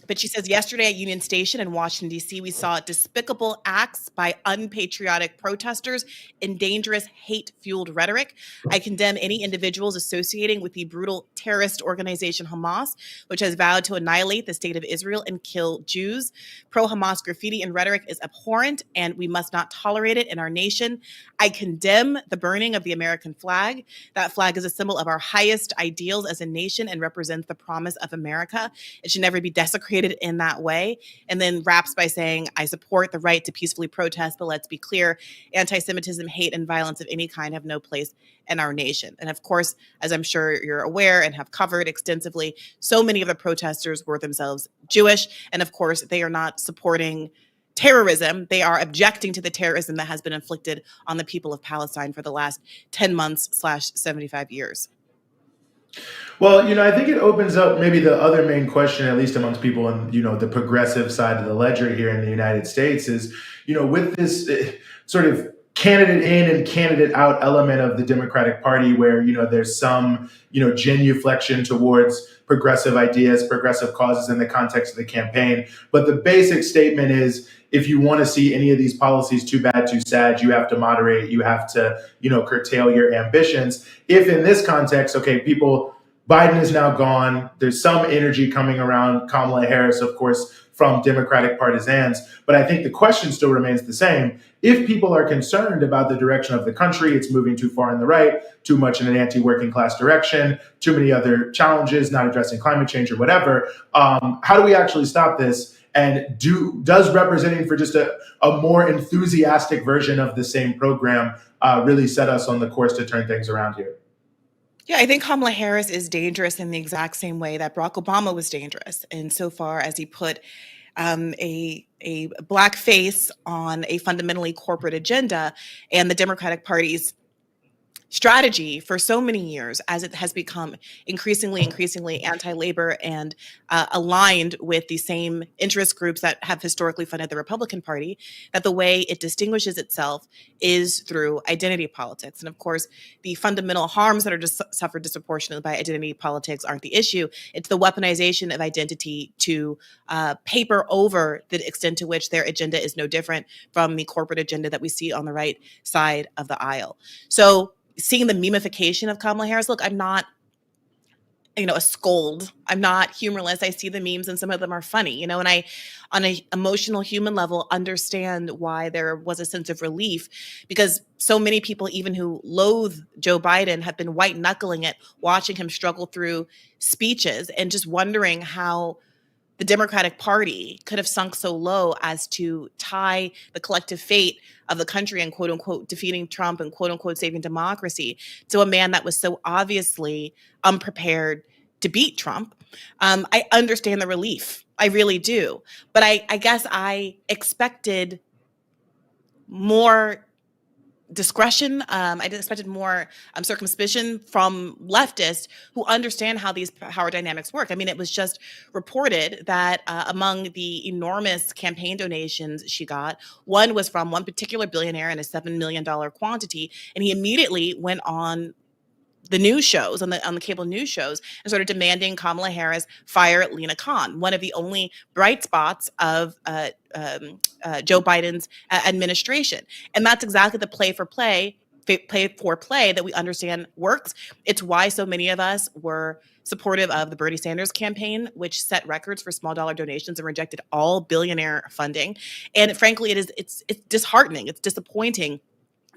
But she says, yesterday at Union Station in Washington, D.C., we saw despicable acts by unpatriotic protesters and dangerous hate-fueled rhetoric. I condemn any individuals associating with the brutal terrorist organization Hamas, which has vowed to annihilate the state of Israel and kill Jews. Pro-Hamas graffiti and rhetoric is abhorrent, and we must not tolerate it in our nation. I condemn the burning of the American flag. That flag is a symbol of our highest ideals as a nation and represents the promise of America. It should never be desecrated in that way. And then wraps by saying, I support the right to peacefully protest, but let's be clear, anti-Semitism, hate, and violence of any kind have no place in our nation. And of course, as I'm sure you're aware and have covered extensively, so many of the protesters were themselves Jewish. And of course, they are not supporting terrorism. They are objecting to the terrorism that has been inflicted on the people of Palestine for the last 10 months/75 years. Well, I think it opens up maybe the other main question, at least amongst people on, the progressive side of the ledger here in the United States is, with this sort of candidate in and candidate out element of the Democratic Party where, there's some, genuflection towards progressive ideas, progressive causes in the context of the campaign. But the basic statement is, if you want to see any of these policies too bad, too sad, you have to moderate, you have to, curtail your ambitions. If in this context, okay, Biden is now gone, there's some energy coming around Kamala Harris, of course, from Democratic partisans. But I think the question still remains the same. If people are concerned about the direction of the country, it's moving too far on the right, too much in an anti-working class direction, too many other challenges, not addressing climate change or whatever, how do we actually stop this? And does representing for just a more enthusiastic version of the same program really set us on the course to turn things around here? Yeah, I think Kamala Harris is dangerous in the exact same way that Barack Obama was dangerous, insofar as he put a black face on a fundamentally corporate agenda, and the Democratic Party's strategy for so many years, as it has become increasingly anti-labor and aligned with the same interest groups that have historically funded the Republican Party, that the way it distinguishes itself is through identity politics. And of course, the fundamental harms that are suffered disproportionately by identity politics aren't the issue. It's the weaponization of identity to paper over the extent to which their agenda is no different from the corporate agenda that we see on the right side of the aisle. So seeing the memification of Kamala Harris, look, I'm not, a scold. I'm not humorless. I see the memes and some of them are funny, and I, on an emotional human level, understand why there was a sense of relief, because so many people, even who loathe Joe Biden, have been white knuckling it, watching him struggle through speeches and just wondering how the Democratic Party could have sunk so low as to tie the collective fate of the country and quote unquote defeating Trump and quote unquote saving democracy to a man that was so obviously unprepared to beat Trump. I understand the relief. I really do. But I guess I expected more discretion. I expected more circumspection from leftists who understand how these power dynamics work. I mean, it was just reported that among the enormous campaign donations she got, one was from one particular billionaire in a $7 million quantity, and he immediately went on the news shows, on the cable news shows, and started demanding Kamala Harris fire Lena Khan, one of the only bright spots of Joe Biden's administration. And that's exactly the play for play that we understand works. It's why so many of us were supportive of the Bernie Sanders campaign, which set records for small dollar donations and rejected all billionaire funding. And frankly, it's disheartening. It's disappointing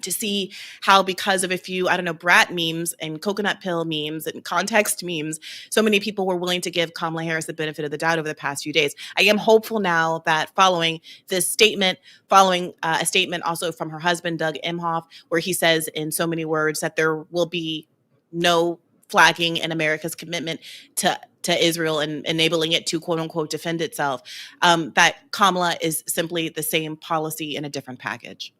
to see how, because of a few, brat memes and coconut pill memes and context memes, so many people were willing to give Kamala Harris the benefit of the doubt over the past few days. I am hopeful now that following this statement, following a statement also from her husband, Doug Emhoff, where he says in so many words that there will be no flagging in America's commitment to Israel and enabling it to quote unquote defend itself, that Kamala is simply the same policy in a different package.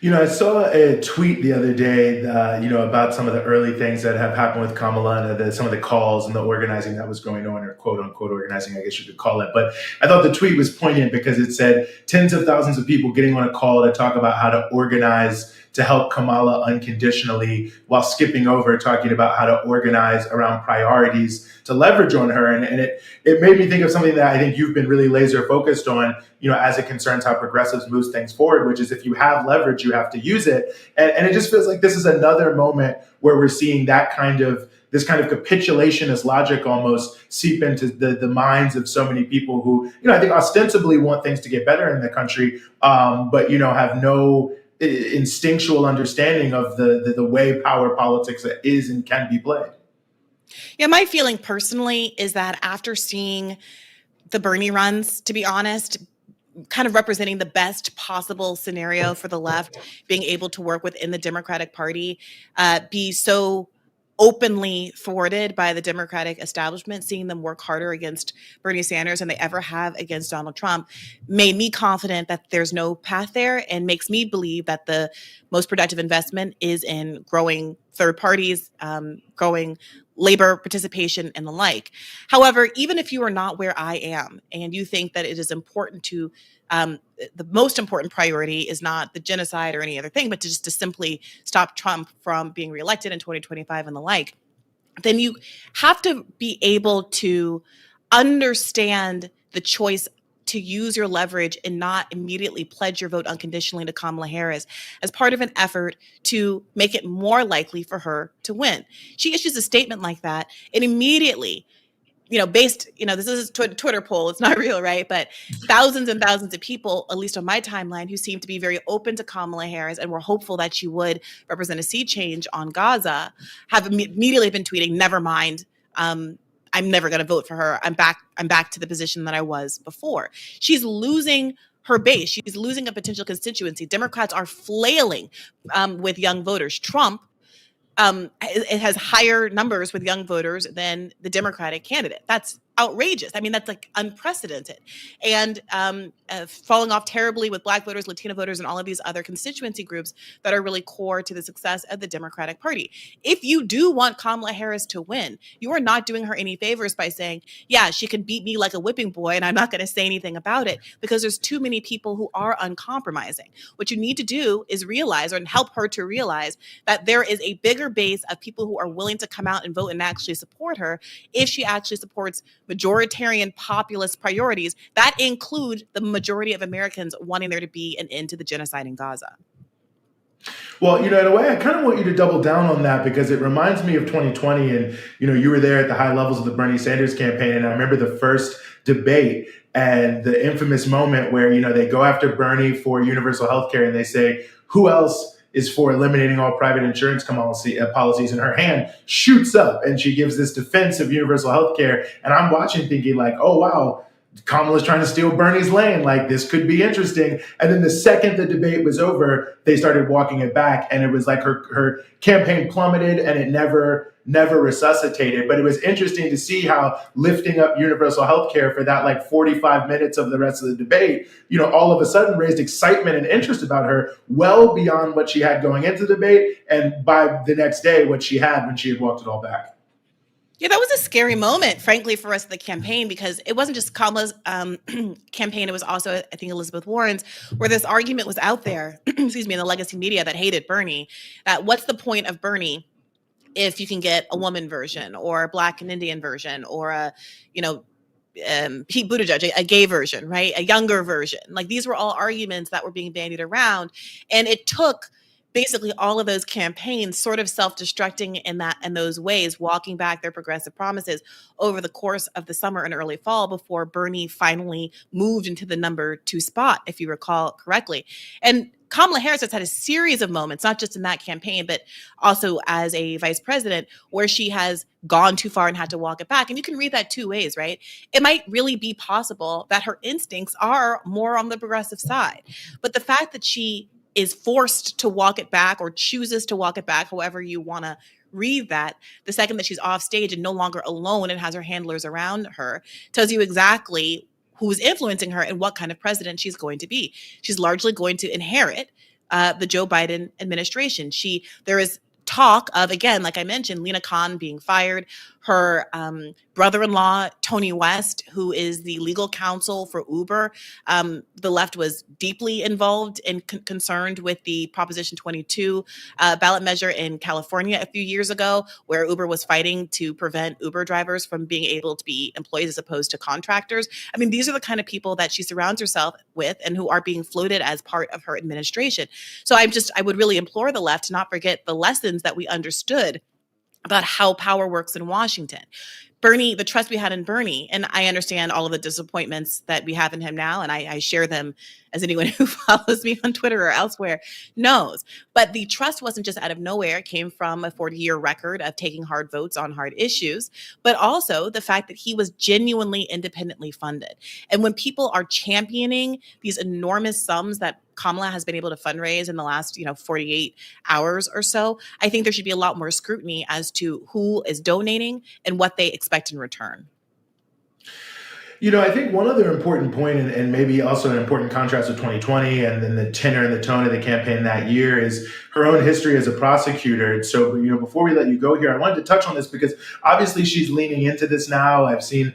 I saw a tweet the other day, about some of the early things that have happened with Kamala and some of the calls and the organizing that was going on, or quote unquote organizing, I guess you could call it. But I thought the tweet was poignant because it said tens of thousands of people getting on a call to talk about how to organize to help Kamala unconditionally, while skipping over talking about how to organize around priorities to leverage on her. And it made me think of something that I think you've been really laser focused on, as it concerns how progressives moves things forward, which is if you have leverage, you have to use it. And it just feels like this is another moment where we're seeing this kind of capitulationist logic almost seep into the minds of so many people who, I think ostensibly want things to get better in the country, but, have no instinctual understanding of the way power politics is and can be played. Yeah, my feeling personally is that after seeing the Bernie runs, to be honest, kind of representing the best possible scenario for the left, being able to work within the Democratic Party, be so openly thwarted by the Democratic establishment, seeing them work harder against Bernie Sanders than they ever have against Donald Trump, made me confident that there's no path there, and makes me believe that the most productive investment is in growing third parties, growing labor participation, and the like. However, even if you are not where I am and you think that it is important to the most important priority is not the genocide or any other thing, but to simply stop Trump from being reelected in 2025 and the like, then you have to be able to understand the choice to use your leverage and not immediately pledge your vote unconditionally to Kamala Harris as part of an effort to make it more likely for her to win. She issues a statement like that, and immediately, this is a Twitter poll, it's not real, right? But thousands and thousands of people, at least on my timeline, who seem to be very open to Kamala Harris and were hopeful that she would represent a sea change on Gaza, have immediately been tweeting, never mind, I'm never going to vote for her. I'm back to the position that I was before. She's losing her base. She's losing a potential constituency. Democrats are flailing with young voters. Trump, it has higher numbers with young voters than the Democratic candidate. That's outrageous. I mean, that's like unprecedented, and falling off terribly with Black voters, Latino voters, and all of these other constituency groups that are really core to the success of the Democratic Party. If you do want Kamala Harris to win, you are not doing her any favors by saying, yeah, she can beat me like a whipping boy and I'm not going to say anything about it, because there's too many people who are uncompromising. What you need to do is realize, or help her to realize, that there is a bigger base of people who are willing to come out and vote and actually support her if she actually supports majoritarian populist priorities that include the majority of Americans wanting there to be an end to the genocide in Gaza. Well, in a way, I kind of want you to double down on that, because it reminds me of 2020, and, you were there at the high levels of the Bernie Sanders campaign. And I remember the first debate and the infamous moment where, they go after Bernie for universal health care and they say, who else is for eliminating all private insurance policies, and her hand shoots up and she gives this defense of universal health care. And I'm watching thinking like, oh, wow, Kamala's trying to steal Bernie's lane. Like, this could be interesting. And then the second the debate was over, they started walking it back. And it was like her campaign plummeted and it never resuscitated. But it was interesting to see how lifting up universal health care for that like 45 minutes of the rest of the debate, all of a sudden raised excitement and interest about her well beyond what she had going into the debate. And by the next day, what she had when she had walked it all back. Yeah, that was a scary moment, frankly, for us at the campaign, because it wasn't just Kamala's campaign. It was also, I think, Elizabeth Warren's, where this argument was out there, in the legacy media that hated Bernie, that what's the point of Bernie if you can get a woman version or a Black and Indian version or a, Pete Buttigieg, a gay version, right? A younger version. Like, these were all arguments that were being bandied around. And it took basically all of those campaigns sort of self-destructing in those ways, walking back their progressive promises over the course of the summer and early fall before Bernie finally moved into the number 2 spot, if you recall correctly. And Kamala Harris has had a series of moments, not just in that campaign, but also as a vice president, where she has gone too far and had to walk it back. And you can read that two ways, right? It might really be possible that her instincts are more on the progressive side. But the fact that she is forced to walk it back, or chooses to walk it back, however you want to read that, the second that she's off stage and no longer alone and has her handlers around her, tells you exactly who's influencing her and what kind of president she's going to be. She's largely going to inherit the Joe Biden administration. There is talk of, again, like I mentioned, Lena Khan being fired, her brother-in-law, Tony West, who is the legal counsel for Uber. The left was deeply involved and concerned with the Proposition 22 ballot measure in California a few years ago, where Uber was fighting to prevent Uber drivers from being able to be employees as opposed to contractors. I mean, these are the kind of people that she surrounds herself with and who are being floated as part of her administration. So I would really implore the left to not forget the lessons that we understood about how power works in Washington. Bernie, the trust we had in Bernie, and I understand all of the disappointments that we have in him now, and I share them, as anyone who follows me on Twitter or elsewhere knows. But the trust wasn't just out of nowhere. It came from a 40-year record of taking hard votes on hard issues, but also the fact that he was genuinely independently funded. And when people are championing these enormous sums that Kamala has been able to fundraise in the last, 48 hours or so, I think there should be a lot more scrutiny as to who is donating and what they expect in return. I think one other important point, and maybe also an important contrast with 2020 and then the tenor and the tone of the campaign that year, is her own history as a prosecutor. So, before we let you go here, I wanted to touch on this because obviously she's leaning into this now. I've seen,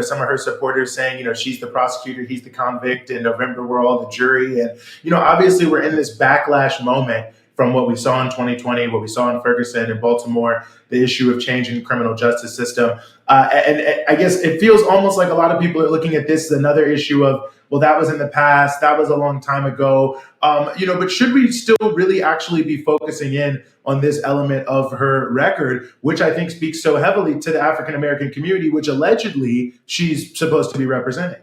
some of her supporters saying, she's the prosecutor, he's the convict, and November we're all the jury. And, obviously we're in this backlash moment from what we saw in 2020, what we saw in Ferguson and Baltimore, the issue of changing the criminal justice system. And I guess it feels almost like a lot of people are looking at this as another issue of, well, that was in the past, that was a long time ago. But should we still really actually be focusing in on this element of her record, which I think speaks so heavily to the African-American community, which allegedly she's supposed to be representing?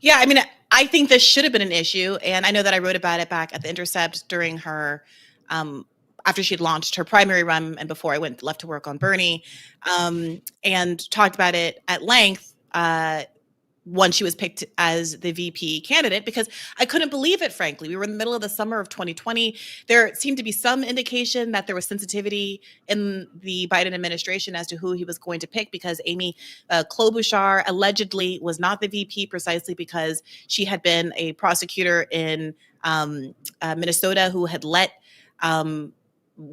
Yeah, I mean, I think this should have been an issue. And I know that I wrote about it back at The Intercept during her, after she'd launched her primary run and before I left to work on Bernie, and talked about it at length once she was picked as the VP candidate, because I couldn't believe it, frankly. We were in the middle of the summer of 2020. There seemed to be some indication that there was sensitivity in the Biden administration as to who he was going to pick, because Amy Klobuchar allegedly was not the VP precisely because she had been a prosecutor in Minnesota who had let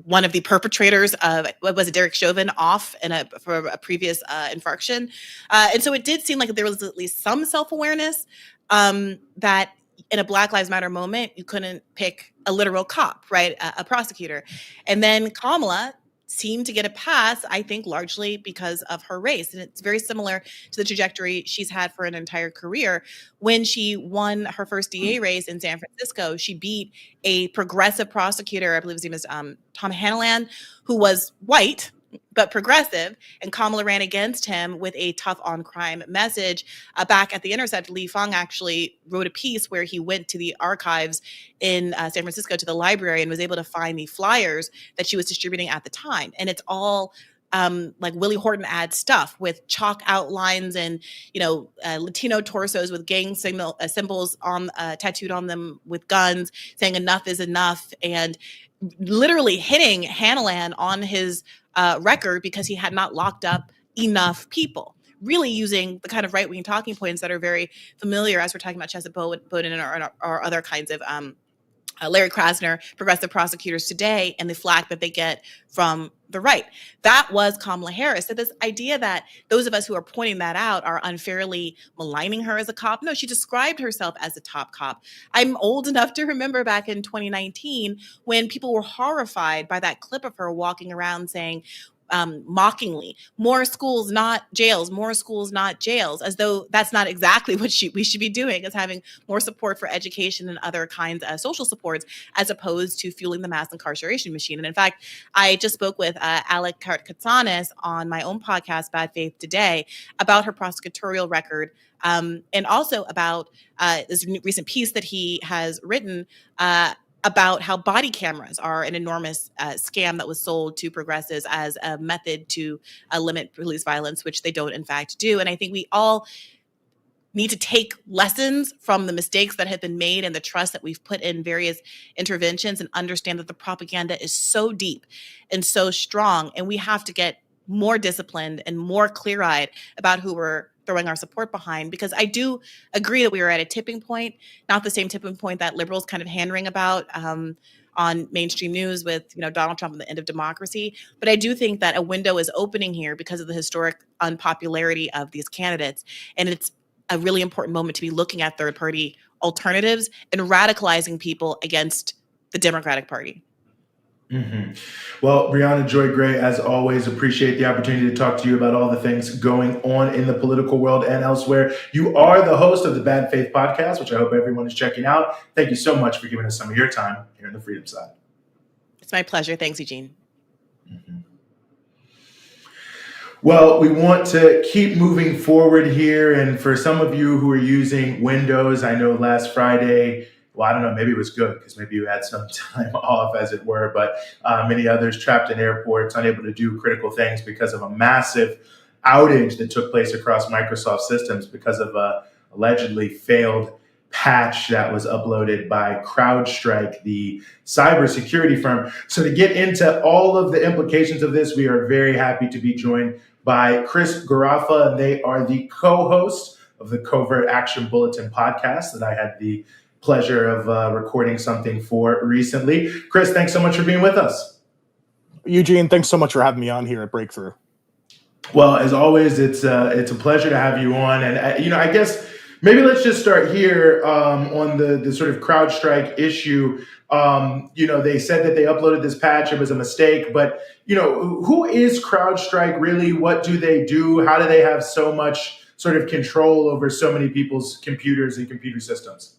one of the perpetrators of, Derek Chauvin, off for a previous infraction. And so it did seem like there was at least some self-awareness that in a Black Lives Matter moment, you couldn't pick a literal cop, right? A prosecutor. And then Kamala seemed to get a pass, I think, largely because of her race. And it's very similar to the trajectory she's had for an entire career. When she won her first DA race in San Francisco, she beat a progressive prosecutor, I believe his name is Tom Hanlon, who was white, but progressive, and Kamala ran against him with a tough on crime message. Back at The Intercept, Lee Fang actually wrote a piece where he went to the archives in San Francisco, to the library, and was able to find the flyers that she was distributing at the time. And it's all like Willie Horton ad stuff with chalk outlines and, Latino torsos with gang symbols on tattooed on them with guns, saying enough is enough, and literally hitting Hanlon on his record because he had not locked up enough people. Really using the kind of right-wing talking points that are very familiar as we're talking about Chesa Boudin and our other kinds of Larry Krasner, progressive prosecutors today, and the flack that they get from the right. That was Kamala Harris. So this idea that those of us who are pointing that out are unfairly maligning her as a cop. No, she described herself as a top cop. I'm old enough to remember back in 2019 when people were horrified by that clip of her walking around saying, mockingly, more schools, not jails, more schools, not jails, as though that's not exactly what we should be doing, as having more support for education and other kinds of social supports, as opposed to fueling the mass incarceration machine. And in fact, I just spoke with Alec Katsanis on my own podcast, Bad Faith Today, about her prosecutorial record, and also about this recent piece that he has written about how body cameras are an enormous scam that was sold to progressives as a method to limit police violence, which they don't in fact do. And I think we all need to take lessons from the mistakes that have been made and the trust that we've put in various interventions, and understand that the propaganda is so deep and so strong, and we have to get more disciplined and more clear-eyed about who we're throwing our support behind, because I do agree that we are at a tipping point, not the same tipping point that liberals kind of hand-wring about on mainstream news with Donald Trump and the end of democracy. But I do think that a window is opening here because of the historic unpopularity of these candidates. And it's a really important moment to be looking at third-party alternatives and radicalizing people against the Democratic Party. Mm-hmm. Well, Briahna Joy Gray, as always, appreciate the opportunity to talk to you about all the things going on in the political world and elsewhere. You are the host of the Bad Faith podcast, which I hope everyone is checking out. Thank you so much for giving us some of your time here on the Freedom Side. It's my pleasure. Thanks, Eugene. Mm-hmm. Well, we want to keep moving forward here. And for some of you who are using Windows, I know last Friday, well, I don't know, maybe it was good because maybe you had some time off, as it were, but many others trapped in airports, unable to do critical things because of a massive outage that took place across Microsoft systems because of a allegedly failed patch that was uploaded by CrowdStrike, the cybersecurity firm. So to get into all of the implications of this, we are very happy to be joined by Chris Garaffa, and they are the co-hosts of the Covert Action Bulletin podcast that I had the pleasure of recording something for recently. Chris, thanks so much for being with us. Eugene, thanks so much for having me on here at Breakthrough. Well, as always, it's a pleasure to have you on. And, I guess maybe let's just start here on the sort of CrowdStrike issue. They said that they uploaded this patch. It was a mistake. But, who is CrowdStrike really? What do they do? How do they have so much sort of control over so many people's computers and computer systems?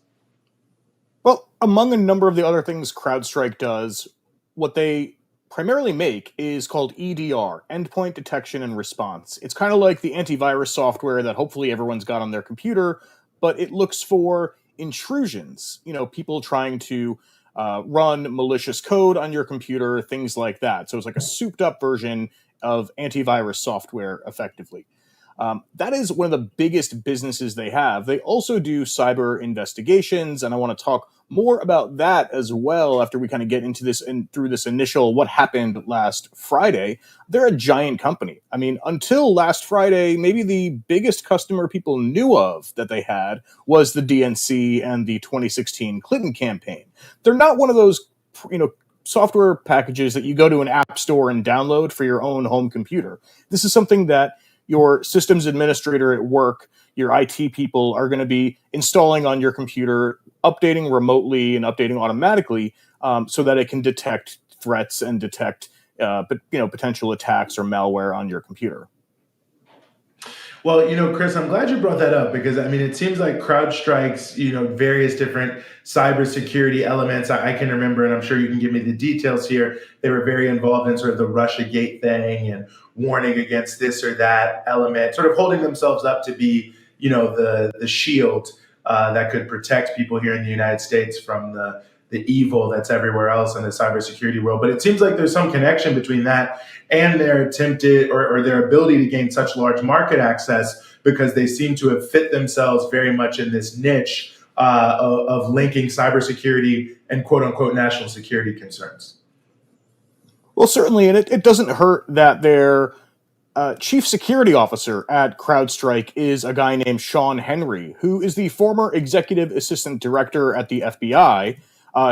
Well, among a number of the other things CrowdStrike does, what they primarily make is called EDR, Endpoint Detection and Response. It's kind of like the antivirus software that hopefully everyone's got on their computer, but it looks for intrusions, people trying to run malicious code on your computer, things like that. So it's like a souped up version of antivirus software, effectively. That is one of the biggest businesses they have. They also do cyber investigations, and I want to talk more about that as well after we kind of get into this and through this initial what happened last Friday. They're a giant company. I mean, until last Friday, maybe the biggest customer people knew of that they had was the DNC and the 2016 Clinton campaign. They're not one of those, software packages that you go to an app store and download for your own home computer. This is something that your systems administrator at work, your IT people are going to be installing on your computer, updating remotely and updating automatically so that it can detect threats and detect potential attacks or malware on your computer. Well, Chris, I'm glad you brought that up because, it seems like CrowdStrike's, various different cybersecurity elements. I can remember, and I'm sure you can give me the details here, they were very involved in sort of the Russiagate thing and warning against this or that element, sort of holding themselves up to be, the shield that could protect people here in the United States from the evil that's everywhere else in the cybersecurity world. But it seems like there's some connection between that and their attempted or their ability to gain such large market access because they seem to have fit themselves very much in this niche of linking cybersecurity and quote unquote national security concerns. Well, certainly, and it doesn't hurt that their chief security officer at CrowdStrike is a guy named Sean Henry, who is the former executive assistant director at the FBI.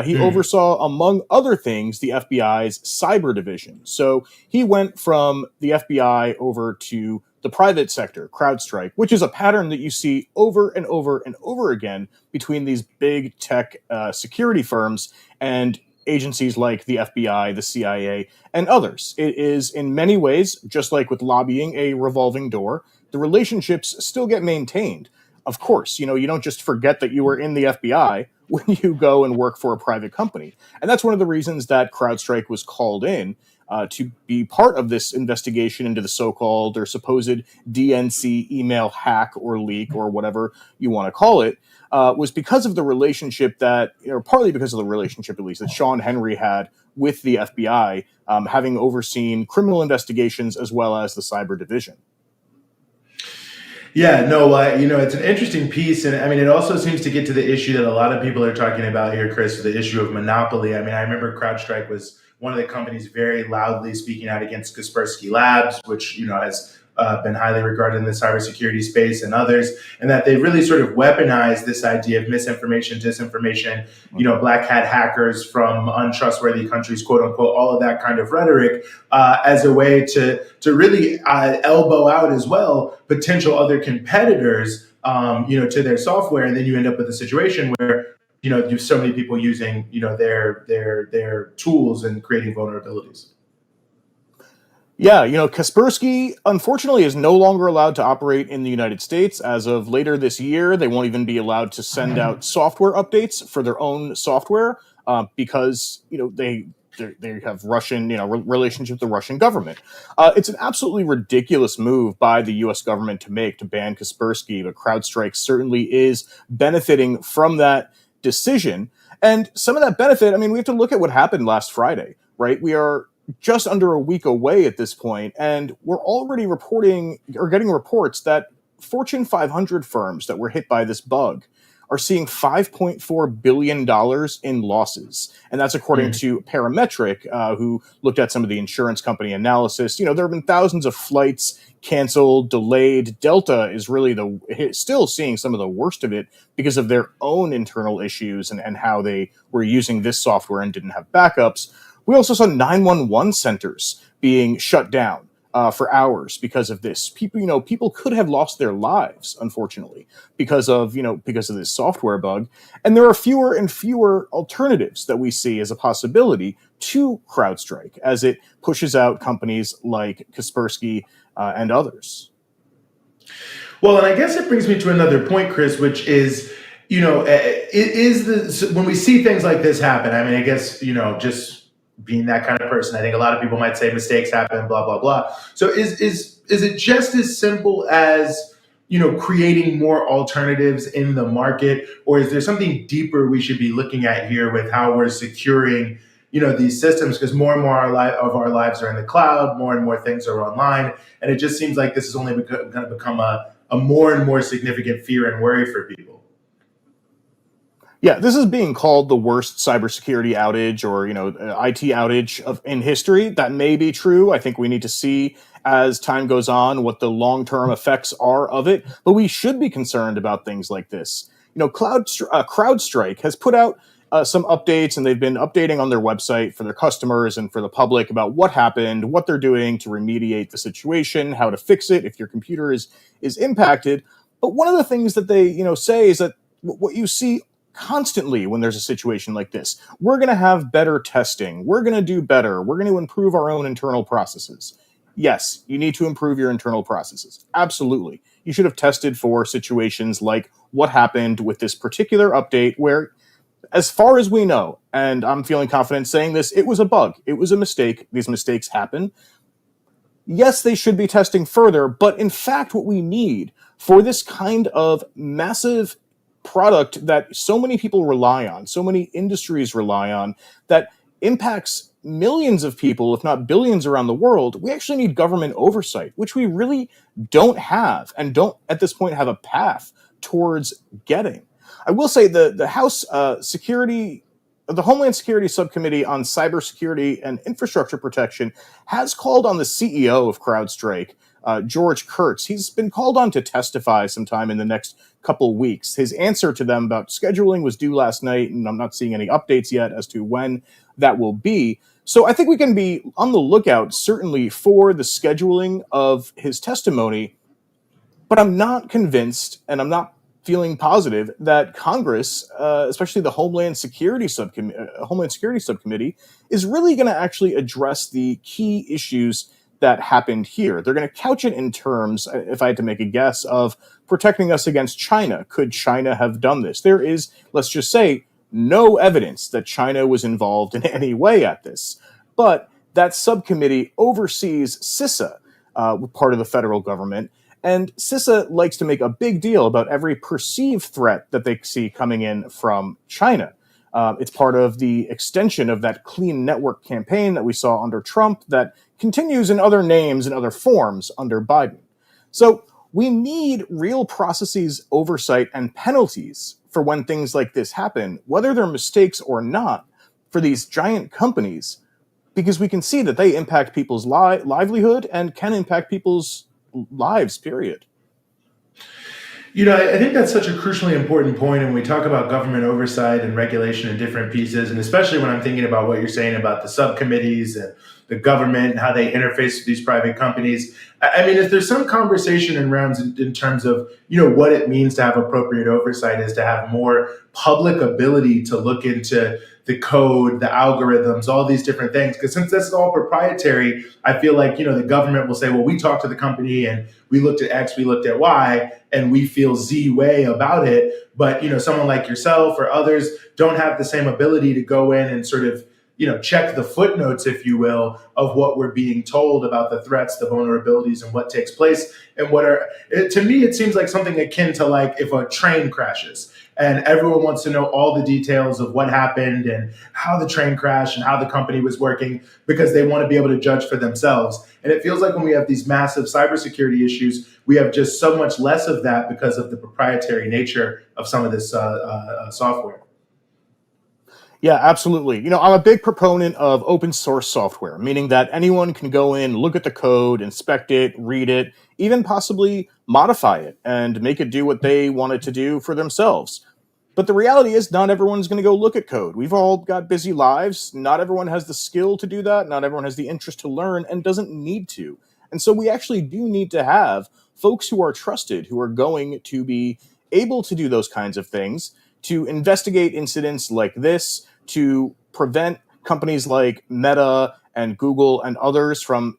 He oversaw, among other things, the FBI's cyber division. So he went from the FBI over to the private sector, CrowdStrike, which is a pattern that you see over and over and over again between these big tech security firms and agencies like the FBI, the CIA, and others. It is in many ways, just like with lobbying, a revolving door. The relationships still get maintained. Of course, you don't just forget that you were in the FBI when you go and work for a private company. And that's one of the reasons that CrowdStrike was called in to be part of this investigation into the so-called or supposed DNC email hack or leak or whatever you want to call it, was because of the relationship that, or partly because of the relationship at least, that Sean Henry had with the FBI, having overseen criminal investigations as well as the cyber division. Yeah, no, it's an interesting piece. And it also seems to get to the issue that a lot of people are talking about here, Chris, the issue of monopoly. I remember CrowdStrike was one of the companies very loudly speaking out against Kaspersky Labs, which, has been highly regarded in the cybersecurity space and others, and that they really sort of weaponized this idea of misinformation, disinformation, black hat hackers from untrustworthy countries, quote unquote, all of that kind of rhetoric as a way to really elbow out as well potential other competitors, to their software, and then you end up with a situation where you have so many people using their tools and creating vulnerabilities. Yeah, Kaspersky, unfortunately, is no longer allowed to operate in the United States. As of later this year, they won't even be allowed to send out software updates for their own software because, they have Russian, relationship with the Russian government. It's an absolutely ridiculous move by the U.S. government to ban Kaspersky, but CrowdStrike certainly is benefiting from that decision. And some of that benefit, we have to look at what happened last Friday, right? We are just under a week away at this point, and we're already getting reports that Fortune 500 firms that were hit by this bug are seeing $5.4 billion in losses. And that's according to Parametric, who looked at some of the insurance company analysis. There have been thousands of flights canceled, delayed. Delta is really still seeing some of the worst of it because of their own internal issues and how they were using this software and didn't have backups. We also saw 911 centers being shut down for hours because of this. People could have lost their lives, unfortunately, because of this software bug. And there are fewer and fewer alternatives that we see as a possibility to CrowdStrike as it pushes out companies like Kaspersky and others. Well, and I guess it brings me to another point, Chris, which is, when we see things like this happen, I guess, just being that kind of person, I think a lot of people might say mistakes happen, blah, blah, blah. So is it just as simple as, creating more alternatives in the market, or is there something deeper we should be looking at here with how we're securing, these systems? Because more and more of our lives are in the cloud, more and more things are online, and it just seems like this is only going to become a more and more significant fear and worry for people. Yeah, this is being called the worst cybersecurity outage or, IT outage in history. That may be true. I think we need to see as time goes on what the long-term effects are of it. But we should be concerned about things like this. CrowdStrike has put out some updates, and they've been updating on their website for their customers and for the public about what happened, what they're doing to remediate the situation, how to fix it if your computer is impacted. But one of the things that they say is that what you see constantly when there's a situation like this, we're going to have better testing, we're going to do better, we're going to improve our own internal processes. Yes, you need to improve your internal processes. Absolutely. You should have tested for situations like what happened with this particular update where, as far as we know, and I'm feeling confident saying this, it was a bug, it was a mistake, these mistakes happen. Yes, they should be testing further, but in fact, what we need for this kind of massive product that so many people rely on, so many industries rely on, that impacts millions of people, if not billions around the world, we actually need government oversight, which we really don't have and don't at this point have a path towards getting. I will say the House the Homeland Security Subcommittee on Cybersecurity and Infrastructure Protection has called on the CEO of CrowdStrike, George Kurtz. He's been called on to testify sometime in the next couple weeks. His answer to them about scheduling was due last night, and I'm not seeing any updates yet as to when that will be. So I think we can be on the lookout, certainly, for the scheduling of his testimony, but I'm not convinced, and I'm not feeling positive that Congress, especially the Homeland Security Subcommittee, is really going to actually address the key issues that happened here. They're going to couch it in terms, if I had to make a guess, of protecting us against China. Could China have done this? There is, let's just say, no evidence that China was involved in any way at this. But that subcommittee oversees CISA, part of the federal government, and CISA likes to make a big deal about every perceived threat that they see coming in from China. It's part of the extension of that clean network campaign that we saw under Trump that continues in other names and other forms under Biden. So we need real processes, oversight, and penalties for when things like this happen, whether they're mistakes or not, for these giant companies, because we can see that they impact people's livelihood and can impact people's lives, period. I think that's such a crucially important point. And we talk about government oversight and regulation in different pieces. And especially when I'm thinking about what you're saying about the subcommittees and the government and how they interface with these private companies. I mean, if there's some conversation in rounds in terms of, what it means to have appropriate oversight is to have more public ability to look into the code, the algorithms, all these different things. Because since this is all proprietary, I feel like, the government will say, well, we talked to the company and we looked at X, we looked at Y, and we feel Z way about it. But, someone like yourself or others don't have the same ability to go in and sort of, check the footnotes, if you will, of what we're being told about the threats, the vulnerabilities, and what takes place. And to me, it seems like something akin to like if a train crashes and everyone wants to know all the details of what happened and how the train crashed and how the company was working because they want to be able to judge for themselves. And it feels like when we have these massive cybersecurity issues, we have just so much less of that because of the proprietary nature of some of this software. Yeah, absolutely. I'm a big proponent of open source software, meaning that anyone can go in, look at the code, inspect it, read it, even possibly modify it and make it do what they want it to do for themselves. But the reality is not everyone's going to go look at code. We've all got busy lives. Not everyone has the skill to do that. Not everyone has the interest to learn and doesn't need to. And so we actually do need to have folks who are trusted, who are going to be able to do those kinds of things, to investigate incidents like this, to prevent companies like Meta and Google and others from,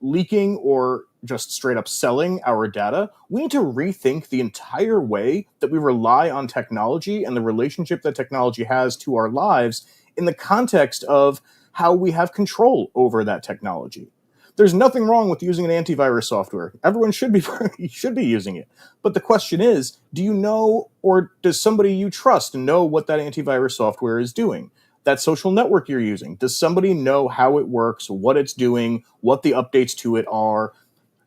leaking or just straight up selling our data. We need to rethink the entire way that we rely on technology and the relationship that technology has to our lives in the context of how we have control over that technology. There's nothing wrong with using an antivirus software. Everyone should be using it. But the question is, do you know, or does somebody you trust know what that antivirus software is doing? That social network you're using, does somebody know how it works, what it's doing, what the updates to it are?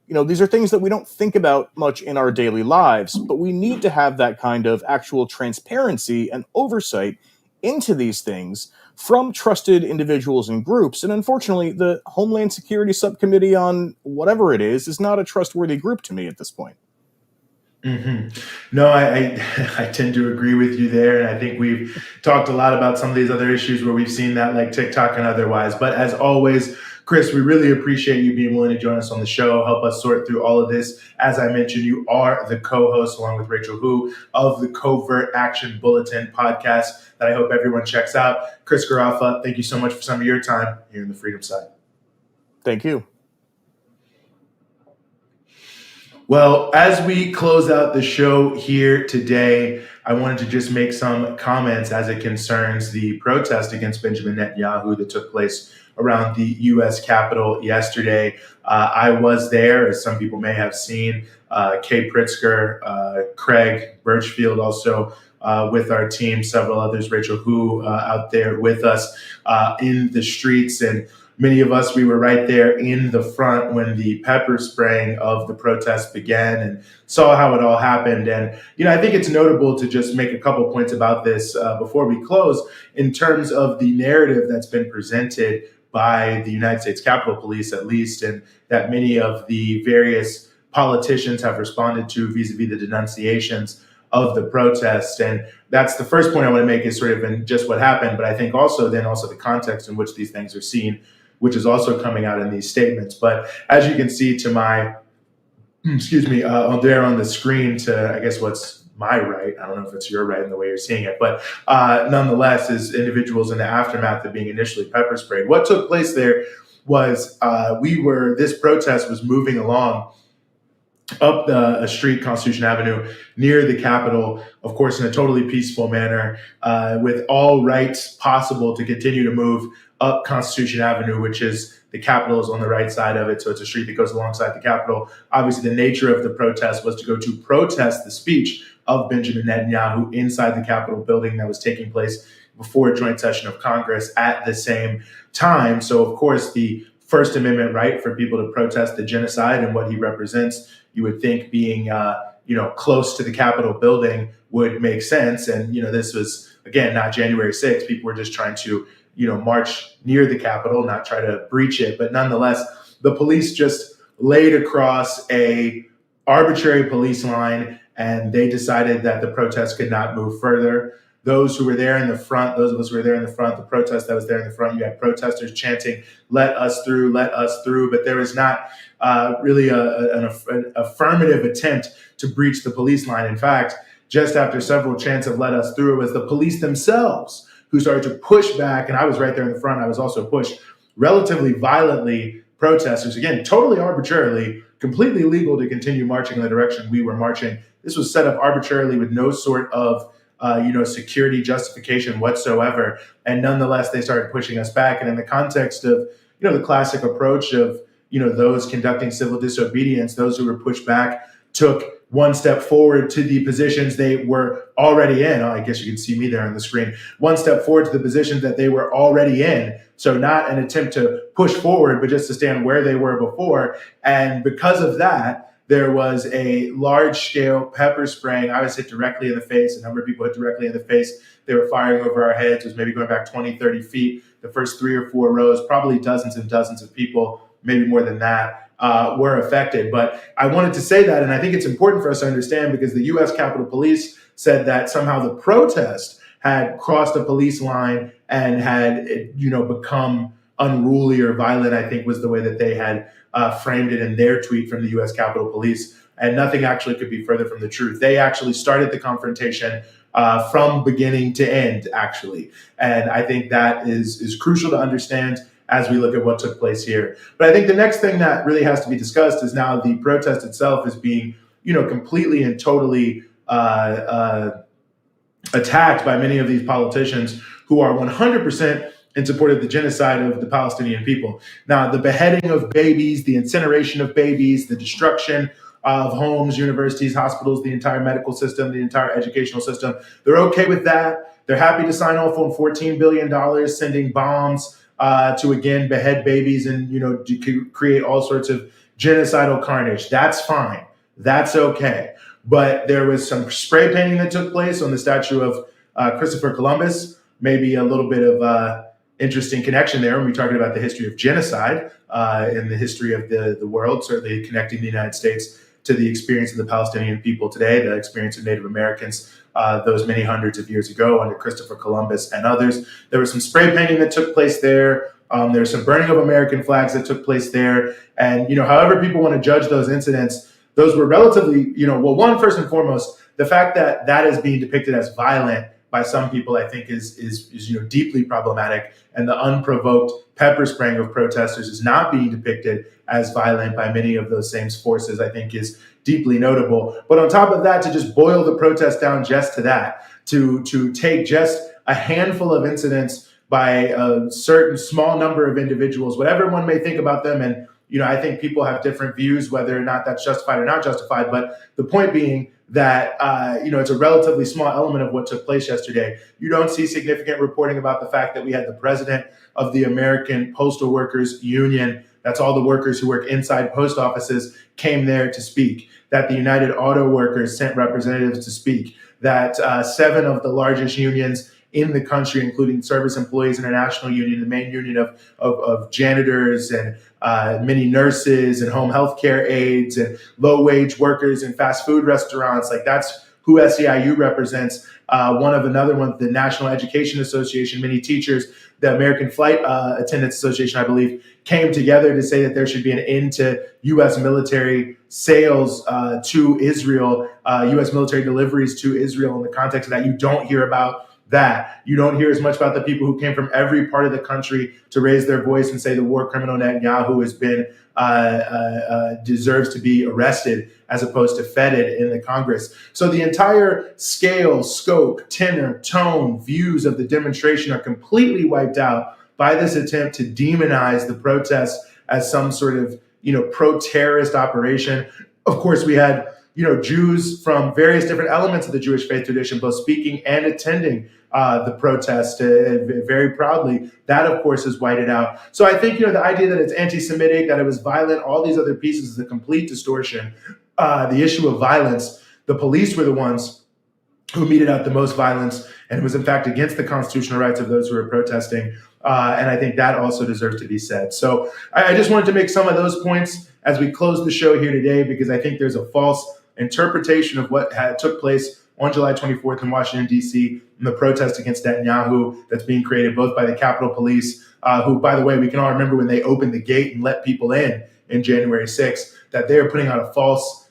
These are things that we don't think about much in our daily lives, but we need to have that kind of actual transparency and oversight into these things from trusted individuals and groups. And unfortunately, the Homeland Security Subcommittee on whatever it is not a trustworthy group to me at this point. Mm-hmm. No, I tend to agree with you there. And I think we've talked a lot about some of these other issues where we've seen that, like TikTok and otherwise. But as always, Chris, we really appreciate you being willing to join us on the show, help us sort through all of this. As I mentioned, you are the co-host, along with Rachel Hu, of the Covert Action Bulletin podcast that I hope everyone checks out. Chris Garaffa, thank you so much for some of your time here in the Freedom Side. Thank you. Well, as we close out the show here today, I wanted to just make some comments as it concerns the protest against Benjamin Netanyahu that took place around the U.S. Capitol yesterday. I was there, as some people may have seen. Kay Pritzker, Craig Birchfield also with our team, several others, Rachel Hu out there with us in the streets. And many of us, we were right there in the front when the pepper spraying of the protest began and saw how it all happened. And, I think it's notable to just make a couple points about this before we close in terms of the narrative that's been presented by the United States Capitol Police, at least, and that many of the various politicians have responded to vis-a-vis the denunciations of the protest. And that's the first point I want to make is sort of in just what happened, but I think also the context in which these things are seen, which is also coming out in these statements. But as you can see to my, there on the screen to, I guess, what's my right, I don't know if it's your right in the way you're seeing it, but nonetheless, is individuals in the aftermath of being initially pepper sprayed. What took place there was this protest was moving along up a street, Constitution Avenue, near the Capitol, of course, in a totally peaceful manner, with all rights possible to continue to move up Constitution Avenue, which is the Capitol is on the right side of it. So it's a street that goes alongside the Capitol. Obviously, the nature of the protest was to go to protest the speech of Benjamin Netanyahu inside the Capitol building that was taking place before a joint session of Congress at the same time. So, of course, the First Amendment right for people to protest the genocide and what he represents, you would think being, close to the Capitol building would make sense. And, this was, again, not January 6th. People were just trying to, march near the Capitol, not try to breach it. But nonetheless, the police just laid across a arbitrary police line, and they decided that the protest could not move further. Those who were there in the front, those of us who were there in the front, the protest that was there in the front, you had protesters chanting, let us through, but there was not really an affirmative attempt to breach the police line. In fact, just after several chants of let us through, it was the police themselves who started to push back, and I was right there in the front, I was also pushed relatively violently. Protesters, again, totally arbitrarily, completely legal to continue marching in the direction we were marching. This was set up arbitrarily with no sort of security justification whatsoever. And nonetheless, they started pushing us back. And in the context of, the classic approach of, those conducting civil disobedience, those who were pushed back took one step forward to the positions they were already in. I guess you can see me there on the screen. One step forward to the positions that they were already in. So not an attempt to push forward, but just to stand where they were before. And because of that, there was a large-scale pepper spraying. I was hit directly in the face. A number of people hit directly in the face. They were firing over our heads. It was maybe going back 20, 30 feet. The first 3 or 4 rows, probably dozens and dozens of people, maybe more than that, were affected. But I wanted to say that, and I think it's important for us to understand, because the U.S. Capitol Police said that somehow the protest had crossed a police line and had, become unruly or violent, I think was the way that they had framed it in their tweet from the U.S. Capitol Police. And nothing actually could be further from the truth. They actually started the confrontation from beginning to end, actually. And I think that is crucial to understand as we look at what took place here. But I think the next thing that really has to be discussed is now the protest itself is being, completely and totally attacked by many of these politicians who are 100% in support of the genocide of the Palestinian people. Now, the beheading of babies, the incineration of babies, the destruction of homes, universities, hospitals, the entire medical system, the entire educational system, they're okay with that. They're happy to sign off on $14 billion, sending bombs to, again, behead babies and, to create all sorts of genocidal carnage. That's fine. That's okay. But there was some spray painting that took place on the statue of Christopher Columbus, maybe a little bit of interesting connection there when we're talking about the history of genocide in the history of the world, certainly connecting the United States to the experience of the Palestinian people today, the experience of Native Americans those many hundreds of years ago under Christopher Columbus and others. There was some spray painting that took place there. There's some burning of American flags that took place there. And, however people want to judge those incidents, those were relatively, one, first and foremost, the fact that that is being depicted as violent by some people, I think is deeply problematic. And the unprovoked pepper spraying of protesters is not being depicted as violent by many of those same forces, I think is deeply notable. But on top of that, to just boil the protest down just to that, to take just a handful of incidents by a certain small number of individuals, whatever one may think about them, and I think people have different views whether or not that's justified or not justified. But the point being that, it's a relatively small element of what took place yesterday. You don't see significant reporting about the fact that we had the president of the American Postal Workers Union, that's all the workers who work inside post offices, came there to speak, that the United Auto Workers sent representatives to speak, that 7 of the largest unions in the country, including Service Employees International Union, the main union of janitors and many nurses and home health care aides and low-wage workers in fast food restaurants. Like, that's who SEIU represents. Another one, the National Education Association, many teachers, the American Flight Attendants Association, I believe, came together to say that there should be an end to U.S. military sales to Israel, U.S. military deliveries to Israel. In the context of that, you don't hear about that. You don't hear as much about the people who came from every part of the country to raise their voice and say the war criminal Netanyahu has been deserves to be arrested, as opposed to feted in the Congress. So the entire scale, scope, tenor, tone, views of the demonstration are completely wiped out by this attempt to demonize the protest as some sort of, pro-terrorist operation. Of course, we had, Jews from various different elements of the Jewish faith tradition, both speaking and attending the protest very proudly. That, of course, is whited out. So I think, the idea that it's anti-Semitic, that it was violent, all these other pieces is a complete distortion. The issue of violence, the police were the ones who meted out the most violence, and it was, in fact, against the constitutional rights of those who were protesting. And I think that also deserves to be said. So I just wanted to make some of those points. as we close the show here today, because I think there's a false interpretation of what took place on July 24th in Washington, D.C., and the protest against Netanyahu that's being created both by the Capitol Police, who, by the way, we can all remember when they opened the gate and let people in January 6th, that they're putting out a false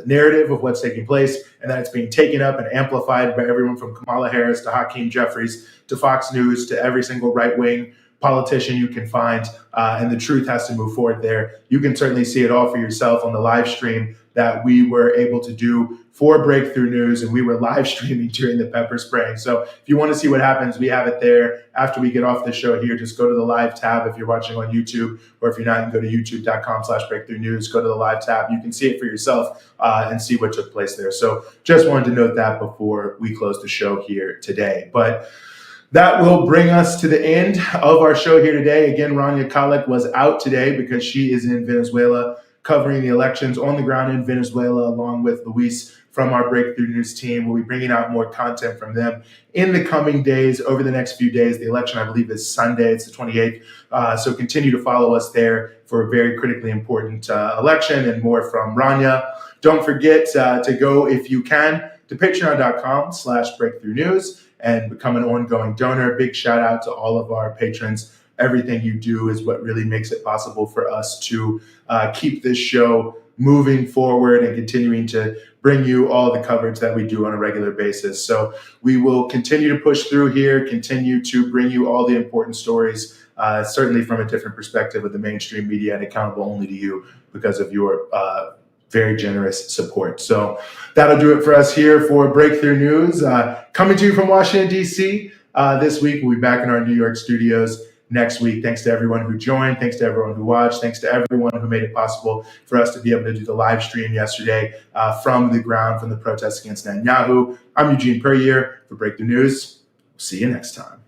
narrative of what's taking place, and that it's being taken up and amplified by everyone from Kamala Harris to Hakeem Jeffries to Fox News to every single right-wing politician you can find, and the truth has to move forward there. You can certainly see it all for yourself on the live stream that we were able to do for Breakthrough News, and we were live streaming during the pepper spraying. So if you want to see what happens, we have it there. After we get off the show here, just go to the live tab if you're watching on YouTube, or if you're not, you can go to youtube.com/breakthrough news, go to the live tab. You can see it for yourself and see what took place there. So just wanted to note that before we close the show here today. But that will bring us to the end of our show here today. Again, Rania Khalek was out today because she is in Venezuela covering the elections on the ground in Venezuela, along with Luis from our Breakthrough News team. We'll be bringing out more content from them in the coming days, over the next few days. The election, I believe, is Sunday. It's the 28th. So continue to follow us there for a very critically important election and more from Rania. Don't forget to go, if you can, to patreon.com/breakthrough news and become an ongoing donor. Big shout out to all of our patrons. Everything you do is what really makes it possible for us to keep this show moving forward and continuing to bring you all the coverage that we do on a regular basis. So we will continue to push through here, continue to bring you all the important stories, certainly from a different perspective of the mainstream media, and accountable only to you because of your very generous support. So that'll do it for us here for Breakthrough News. Coming to you from Washington, D.C. This week. We'll be back in our New York studios next week. Thanks to everyone who joined. Thanks to everyone who watched. Thanks to everyone who made it possible for us to be able to do the live stream yesterday from the ground, from the protests against Netanyahu. I'm Eugene Perrier for Breakthrough News. See you next time.